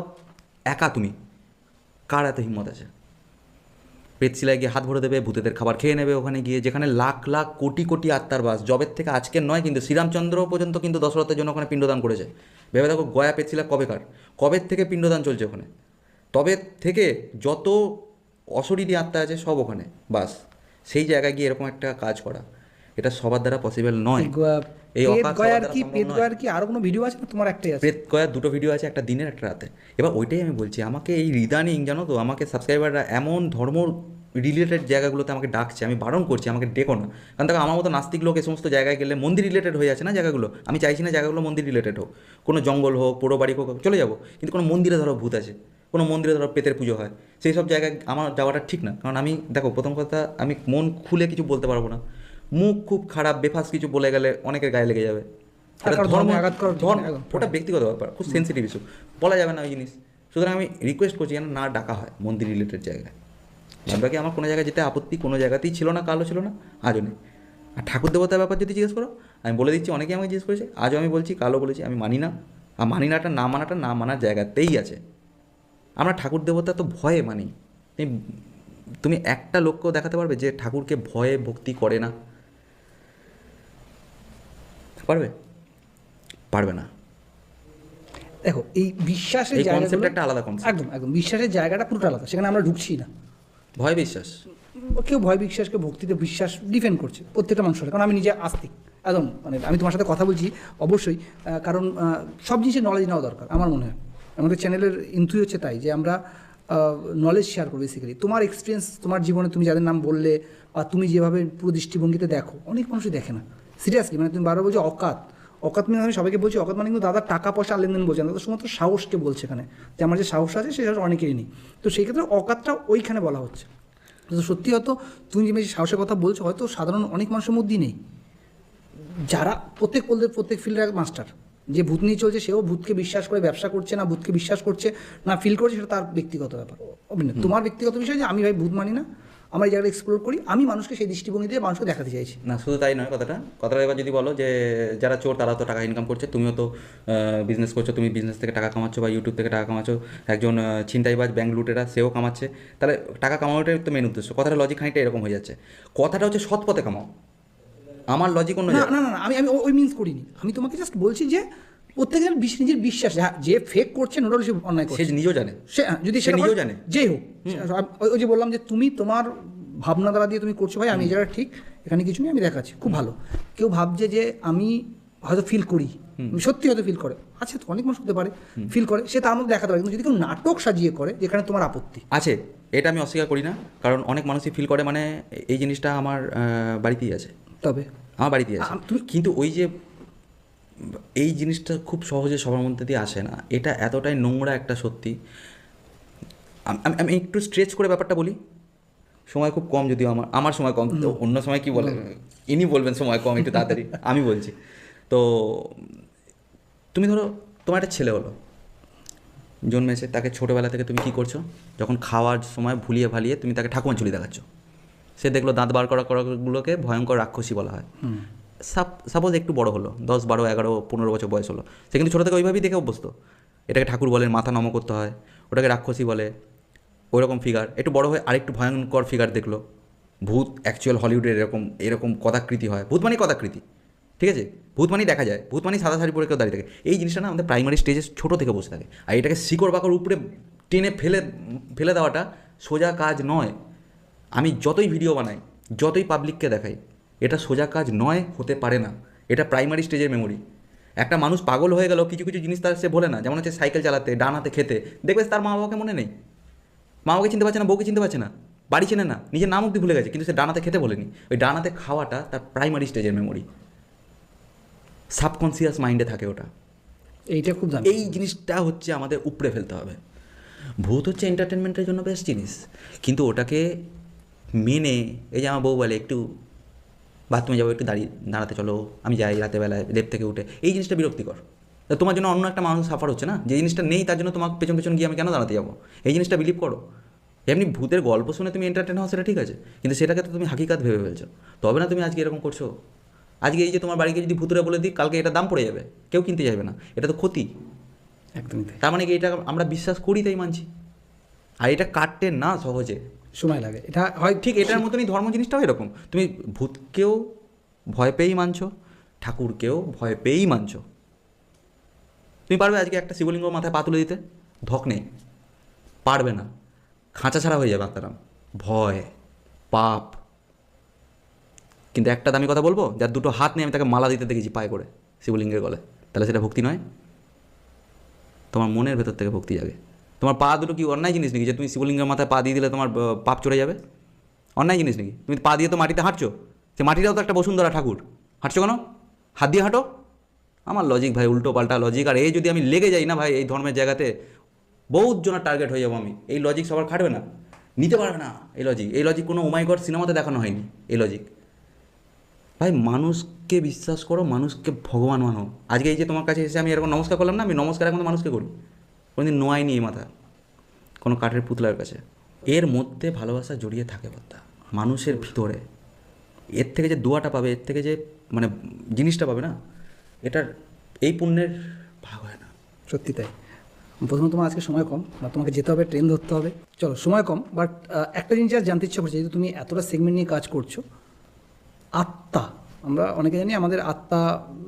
একা তুমি, কার এত হিম্মত আছে? পেটশিলায় গিয়ে হাত ভরে দেবে, ভূতেদের খাবার খেয়ে নেবে ওখানে গিয়ে, যেখানে লাখ লাখ কোটি কোটি আত্মার বাস। জবের থেকে আজকের নয় কিন্তু, শ্রীরামচন্দ্র পর্যন্ত কিন্তু দশরথের জন্য ওখানে পিণ্ডদান করেছে। ভেবে দেখো গয়া পেটশিলা কবে থেকে পিণ্ডদান চলছে ওখানে, তবে থেকে যত অশরীরী আত্মা আছে সব ওখানে বাস। সেই জায়গায় গিয়ে এরকম একটা কাজ করা, এটা সবার দ্বারা পসিবল নয়। এই অকাজ সবার দ্বারা সম্ভব নয়। পেটগয়ার কি আরো কোনো ভিডিও আছে না? তোমার একটাই আছে? প্রেতগয়ার 2টো ভিডিও আছে, একটা দিনের একটা রাতে। এবার ওইটাই আমি বলছি, আমাকে এই রিদানিং জানো তো, আমাকে সাবস্ক্রাইবাররা এমন ধর্ম রিলেটেড জায়গাগুলোতে আমাকে ডাকছে, আমি বারণ করছি আমাকে ডেকো না। কারণ দেখো আমার মতো নাস্তিক লোক এই সমস্ত জায়গায় গেলে মন্দির রিলেটেড হয়ে যাচ্ছে না জায়গাগুলো। আমি চাইছি না জায়গাগুলো মন্দির রিলেটেড হোক, কোনো জঙ্গল হোক, পোড়ো বাড়ি হোক, চলে যাবো, কিন্তু কোনো মন্দিরে ধরো ভূত আছে, কোনো মন্দিরে ধরো পেতের পুজো হয়, সেই সব জায়গায় আমার যাওয়াটা ঠিক না। কারণ আমি দেখো, প্রথম কথা আমি মন খুলে কিছু বলতে পারবো না, মুখ খুব খারাপ বেফাস কিছু বলে গেলে অনেকের গায়ে লেগে যাবে। আর কারো ধর্মে আঘাত করার ঠিক না, একদম। ওটা ব্যক্তিগত ব্যাপার, খুব সেন্সিটিভ ইস্যু, বলা যাবে না ওই জিনিস। সুতরাং আমি রিকোয়েস্ট করছি যেন না ডাকা হয় মন্দির রিলেটেড জায়গায়। বাকি আমার কোনো জায়গায় যেতে আপত্তি কোনো জায়গাতেই ছিল না, কালও ছিল না, আজও নেই। আর ঠাকুর দেবতার ব্যাপার যদি জিজ্ঞেস করো, আমি বলে দিচ্ছি, অনেকেই আমাকে জিজ্ঞেস করেছে, আজও আমি বলছি, কালও বলেছি, আমি মানি না। আর মানি নাটা না মানার জায়গাতেই আছে। আমরা ঠাকুর দেবতা তো ভয়ে মানি, তুমি তুমি একটা লোককেও দেখাতে পারবে যে ঠাকুরকে ভয়ে ভক্তি করে না? পারবে? পারবে না। দেখো এই বিশ্বাসের এই জায়গাগুলো concept একটা আলাদা concept। একদম একদম বিশ্বাসের জায়গাটা পুরোটা আলাদা, সেখানে আমরা ঢুকছি না। ভয় বিশ্বাস কেউ ভয় বিশ্বাসকে ভক্তিতে বিশ্বাস ডিফেন্ড করছে প্রত্যেকটা মানুষের, কারণ আমি নিজে আস্তিক একদম, মানে আমি তোমার সাথে কথা বলছি অবশ্যই কারণ সব জিনিসের নলেজ নেওয়া দরকার আমার মনে হয়। আমাদের চ্যানেলের ইন্টুই হচ্ছে তাই যে আমরা নলেজ শেয়ার করবো বেসিক্যালি। তোমার এক্সপিরিয়েন্স, তোমার জীবনে তুমি যাদের নাম বললে বা তুমি যেভাবে পুরো দৃষ্টিভঙ্গিতে দেখো, অনেক মানুষই দেখে না সিরিয়াসলি। মানে তুমি বারবার বলছো অকাত, অকাত মানে আমি সবাইকে বলছি অকাত মানে কিন্তু দাদা টাকা পয়সা লেনদেন বলছে না, দাদা শুধুমাত্র সাহসকে বলছে এখানে, যে আমার যে সাহস আছে সে সাহস অনেকেরই নেই। তো সেই ক্ষেত্রে অকাতটা ওইখানে বলা হচ্ছে। তো সত্যি হয়তো তুমি যে সাহসের কথা বলছো হয়তো সাধারণ অনেক মানুষের মধ্যেই নেই, যারা প্রত্যেক ফিল্ডের মাস্টার। যে ভূত নিয়ে চলছে সেও ভূতকে বিশ্বাস করে ব্যবসা করছে না, ভূতকে বিশ্বাস করছে না ফিল করছে, সেটা তার ব্যক্তিগত ব্যাপার। অভিনয় তোমার ব্যক্তিগত বিষয় যে আমি ভাই ভূত মানি না, আমরা এই জায়গাটা এক্সপ্লোর করি, আমি মানুষকে সেই দৃষ্টিভঙ্গি দিয়ে মানুষকে দেখাতে চাইছি। না, শুধু তাই নয়, কথাটা এবার যদি বলো যে যারা চোর তারা তো টাকা ইনকাম করছে, তুমিও তো বিজনেস করছো, তুমি বিজনেস থেকে টাকা কামাচ্ছ বা ইউটিউব থেকে টাকা কামাচ্ছ, একজন ছিনতাইবাজ ব্যাংক লুটেরা সেও কামাচ্ছে, তাহলে টাকা কামানোটাই তো মেন উদ্দেশ্য। কথাটা লজিক খানিকটা এরকম হয়ে যাচ্ছে। কথাটা হচ্ছে সৎ পথে কামাও, আমার লজিক অন্য না জায়গায়। না না আমি আমি ওই মিন্স করিনি, আমি তোমাকে জাস্ট বলছি যে প্রত্যেকের নিজের বিশ্বাস, যে ফেক করছে নোটাল সে অন্যায় সে করছে, নিজেও জানে, সে যদি সে সেটা নিজেও করে, জানে। যেই হোক। ওই যে বললাম যে তুমি তোমার ভাবনা দ্বারা দিয়ে তুমি করছো, ভাই আমি এই জায়গাটা ঠিক, এখানে কিছু নেই, আমি দেখাচ্ছি খুব ভালো। কেউ ভাবছে যে আমি হয়তো ফিল করি, সত্যি হয়তো ফিল করে, আচ্ছা তো অনেক মানুষ হতে পারে ফিল করে, সে তার মধ্যে দেখাতে পারে। কিন্তু যদি কেউ নাটক সাজিয়ে করে যেখানে তোমার আপত্তি আছে, এটা আমি অস্বীকার করি না, কারণ অনেক মানুষই ফিল করে, মানে এই জিনিসটা আমার বাড়িতেই আছে, তবে আমার বাড়িতেই আছে। কিন্তু ওই যে এই জিনিসটা খুব সহজে সবার মধ্যে দিয়ে আসে না, এটা এতটাই নোংরা একটা সত্যি। আমি একটু স্ট্রেচ করে ব্যাপারটা বলি, সময় খুব কম, যদিও আমার সময় কম, তো অন্য সময় কি বলে ইনি বলবেন সময় কম একটু তাড়াতাড়ি আমি বলছি। তো তুমি ধরো তোমার একটা ছেলে হলো, জন্মেছে, তাকে ছোটোবেলা থেকে তুমি কী করছো, যখন খাওয়ার সময় ভুলিয়ে ভালিয়ে তুমি তাকে ঠাকুমাঞ্চলি দেখাচ্ছ, সে দেখলো দাঁত বার করাগুলোকে ভয়ঙ্কর রাক্ষসী বলা হয়। সাপোজ একটু বড় হলো, 10, 12, 11, 15 বছর বয়স হলো, সে কিন্তু ছোটো থেকে ওইভাবেই দেখে অভ্যস্ত, এটাকে ঠাকুর বলে, মাথা নম করতে হয়, ওটাকে রাক্ষসী বলে, ওইরকম ফিগার। একটু বড় হয়ে আরেকটু ভয়ঙ্কর ফিগার দেখলো, ভূত অ্যাকচুয়াল হলিউডের এরকম কদাকৃতি হয়, ভূত মানে কদাকৃতি, ঠিক আছে, ভূত মানেই দেখা যায়, ভূত মানে সাদা শাড়ি পরে কেউ দাঁড়িয়ে থাকে। এই জিনিসটা না আমাদের প্রাইমারি স্টেজে ছোটো থেকে বসে থাকে, আর এটাকে শিকড় বাকড় উপরে টেনে ফেলে দেওয়াটা সোজা কাজ নয়। আমি যতই ভিডিও বানাই, যতই পাবলিককে দেখাই, এটা সোজা কাজ নয়, হতে পারে না, এটা প্রাইমারি স্টেজের মেমোরি। একটা মানুষ পাগল হয়ে গেল, কিছু কিছু জিনিস তার সে বলে না, যেমন হচ্ছে সাইকেল চালাতে, ডান হাতে খেতে, দেখবে তার মা বাবাকে মনে নেই, মা বাবাকে চিনতে পারছে না, বউকে চিনতে পারছে না, বাড়ি চেনে না, নিজের নাম অব্দি ভুলে গেছে, কিন্তু সে ডান হাতে খেতে বলেনি। ওই ডান হাতে খাওয়াটা তার প্রাইমারি স্টেজের মেমোরি, সাবকনসিয়াস মাইন্ডে থাকে ওটা। এইটা খুব দামি। এই জিনিসটা হচ্ছে আমাদের উপড়ে ফেলতে হবে। ভূত হচ্ছে এন্টারটেনমেন্টের জন্য বেস্ট জিনিস, কিন্তু ওটাকে মেনে, এই যে আমার বউ বলে একটু বাথরুমে যাবো, একটু দাঁড়াতে চলো, আমি যাই রাতেবেলায় লেপ থেকে উঠে, এই জিনিসটা বিরক্তিকর। তা তোমার জন্য অন্য একটা মানুষ সাফার হচ্ছে না, যে জিনিসটা নেই তার জন্য তোমার পেছন পেছন গিয়ে আমি কেন দাঁড়াতে যাবো, এই জিনিসটা বিলিভ করো। এমনি ভূতের গল্প শুনে তুমি এন্টারটেন হও সেটা ঠিক আছে, কিন্তু সেটাকে তো তুমি হাকিকাত ভেবে ফেলছো, তবে না তুমি আজকে এরকম করছো। আজকে এই যে তোমার বাড়িকে যদি ভূতুরে বলে দিই, কালকে এটা দাম পড়ে যাবে, কেউ কিনতে যাবে না, এটা তো ক্ষতি। একদমই তাই। তার মানে কি এটা আমরা বিশ্বাস করি তাই মানছি, আর এটা কাটতে না সহজে, সময় লাগে। এটা হয় ঠিক এটার মতনই ধর্ম জিনিসটাও এরকম, তুমি ভূতকেও ভয় পেয়েই মানছো, ঠাকুরকেও ভয় পেয়েই মানছো। তুমি পারবে আজকে একটা শিবলিঙ্গ মাথায় পা তুলে দিতে? ধক নেই, পারবে না, খাঁচা ছাড়া হয়ে যাবে আত্মারাম, ভয়, পাপ। কিন্তু একটা দামি কথা বলবো, যার দুটো হাত নিয়ে আমি তাকে মালা দিতে দেখেছি পায়ে করে শিবলিঙ্গের গলে, তাহলে সেটা ভক্তি নয়? তোমার মনের ভেতর থেকে ভক্তি জাগে। তোমার পা দুটো কি অন্যায় জিনিস নাকি যে তুমি শিবলিঙ্গের মাথায় পা দিয়ে দিলে তোমার পাপ চলে যাবে? অন্যায় জিনিস নাকি? তুমি পা দিয়ে তো মাটিতে হাঁটছো, সে মাটিটাও তো একটা বসুন্ধরা ঠাকুর, হাঁটছো কেন? হাত দিয়ে হাঁটো। আমার লজিক ভাই উল্টো পাল্টা লজিক, আর এই যদি আমি লেগে যাই না ভাই এই ধর্মের জায়গাতে, বহুত জনের টার্গেট হয়ে যাবো আমি। এই লজিক সবার খাটবে না, নিতে পারবে না এই লজিক কোনো ওমাই গড সিনেমাতে দেখানো হয়নি এই লজিক। ভাই মানুষকে বিশ্বাস করো, মানুষকে ভগবান মানো। আজকে এই যে তোমার কাছে এসে আমি এরকম নমস্কার করলাম না, আমি নমস্কার এখন তো মানুষকে করি, কোনোদিন নোয়াইনি এই মাথা কোনো কাঠের পুতলার কাছে। এর মধ্যে ভালোবাসা জড়িয়ে থাকে বলতা মানুষের ভিতরে, এর থেকে যে দোয়াটা পাবে, এর থেকে যে মানে জিনিসটা পাবে না, এটার এই পুণ্যের ভাগ হয় না। সত্যি তাই। প্রথমে তোমার আজকে সময় কম, বা তোমাকে যেতে হবে, ট্রেন ধরতে হবে, চলো সময় কম। বাট একটা জিনিস আর জানতে ইচ্ছা করছে, যেহেতু তুমি এতটা সেগমেন্ট নিয়ে কাজ করছো, আত্মা, আমরা অনেকে জানি আমাদের আত্মা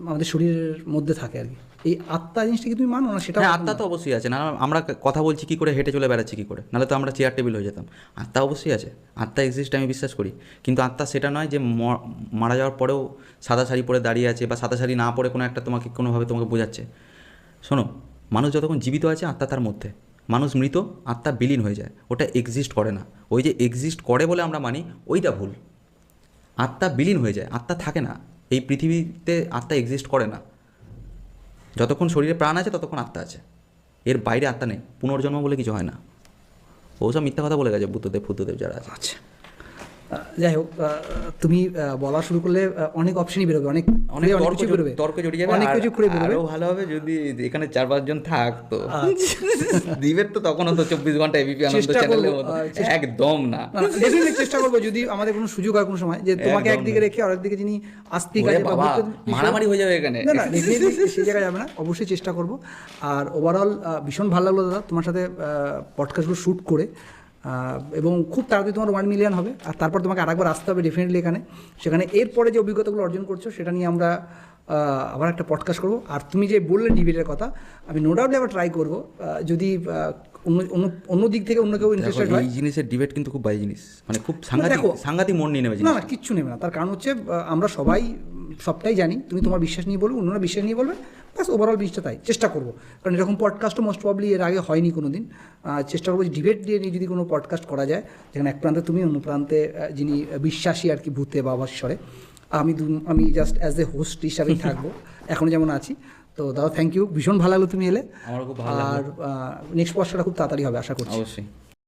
আমাদের শরীরের মধ্যে থাকে আর কি, এই আত্মা জিনিসটা কি তুমি মানো না? সেটা হ্যাঁ, আত্মা তো অবশ্যই আছে। না আমরা কথা বলছি কী করে, হেঁটে চলে বেড়াচ্ছি কী করে, নাহলে তো আমরা চেয়ার টেবিল হয়ে যেতাম। আত্মা অবশ্যই আছে, আত্মা এক্সিস্ট, আমি বিশ্বাস করি। কিন্তু আত্মা সেটা নয় যে মারা যাওয়ার পরেও সাদা শাড়ি পরে দাঁড়িয়ে আছে, বা সাদা শাড়ি না পরে কোনো একটা তোমাকে কোনোভাবে তোমাকে বোঝাচ্ছে। শোনো, মানুষ যতক্ষণ জীবিত আছে আত্মা তার মধ্যে, মানুষ মৃত, আত্মা বিলীন হয়ে যায়, ওটা এক্সিস্ট করে না। ওই যে এক্সিস্ট করে বলে আমরা মানি, ওইটা ভুল। আত্মা বিলীন হয়ে যায়, আত্মা থাকে না এই পৃথিবীতে, আত্মা এক্সিস্ট করে না। যতক্ষণ শরীরে প্রাণ আছে ততক্ষণ আত্মা আছে, এর বাইরে আত্মা নেই। পুনর্জন্ম বলে কিছু হয় না। ওসব মিথ্যা কথা বলে গেছে বুদ্ধদেব ফুদ্ধদেব যারা আছে। আচ্ছা, যাই হোক, তুমি বলা শুরু করলে অনেক অপশনই বেরোবে, অনেক অনেক কিছু বেরোবে, তর্ক জড়িয়ে যাবে, অনেক কিছু করে বেরোবে। আরও ভালো হবে যদি এখানে 4-5 জন থাকতো। দিবের তো তখনও তো 24 ঘন্টা এবিপি আনন্দ চেষ্টা চ্যানেলের করবো, মতো একদম না। ডেফিনেটলি চেষ্টা করবো, যদি আমাদের কোনো সুযোগ হয় কোনো সময়, যে তোমাকে একদিকে রেখে আরেকদিকে যিনি আস্তিক ওরে আছে, বাবা, মারামারি হয়ে যাবে এখানে। না ডেফিনেটলি সেই জায়গায় যাবে না, অবশ্যই চেষ্টা করবো। আর ওভারঅল ভীষণ ভালো লাগলো দাদা তোমার সাথে পডকাস্টগুলো শ্যুট করে, এবং খুব তাড়াতাড়ি তোমার 1 মিলিয়ন হবে, আর তারপর তোমাকে আরেকবার আসতে হবে ডেফিনেটলি এখানে। সেখানে এরপরে যে অভিজ্ঞতাগুলো অর্জন করছো সেটা নিয়ে আমরা আবার একটা পডকাস্ট করবো। আর তুমি যে বললে ডিবেটের কথা, আমি নো ডাউটলি আবার ট্রাই করবো, যদি অন্য দিক থেকে অন্য কেউ ইন্টারেস্টেড হয়। এই জিনিসের ডিবেট কিন্তু খুব বাজে জিনিস, মানে খুব সাংঘাতিক মন নিয়ে নেবে না জিনিস। না, কিচ্ছু নেবে না। তার কারণ হচ্ছে আমরা সবাই সবটাই জানি, তুমি তোমার বিশ্বাস নিয়ে বলবে, অন্যরা বিশ্বাস নিয়ে বলবে, ব্যাস ওভারঅল জিনিসটা তাই চেষ্টা করবো। কারণ এরকম পডকাস্টও মোস্ট প্রবলি এর আগে হয়নি কোনো দিন। চেষ্টা করবো যে ডিবেট দিয়ে নিয়ে যদি কোনো পডকাস্ট করা যায়, যেখানে এক প্রান্তে তুমি, অন্য প্রান্তে যিনি বিশ্বাসী আর কি ভূতে বা ঈশ্বরে, আমি জাস্ট অ্যাজ এ হোস্ট হিসাবেই থাকবো, এখনও যেমন আছি। তো দাদা থ্যাংক ইউ, ভীষণ ভালো লাগলো তুমি এলে। আমারও খুব ভালো লাগলো। আর নেক্সট পডকাস্টটা খুব তাড়াতাড়ি হবে আশা করছি। অবশ্যই।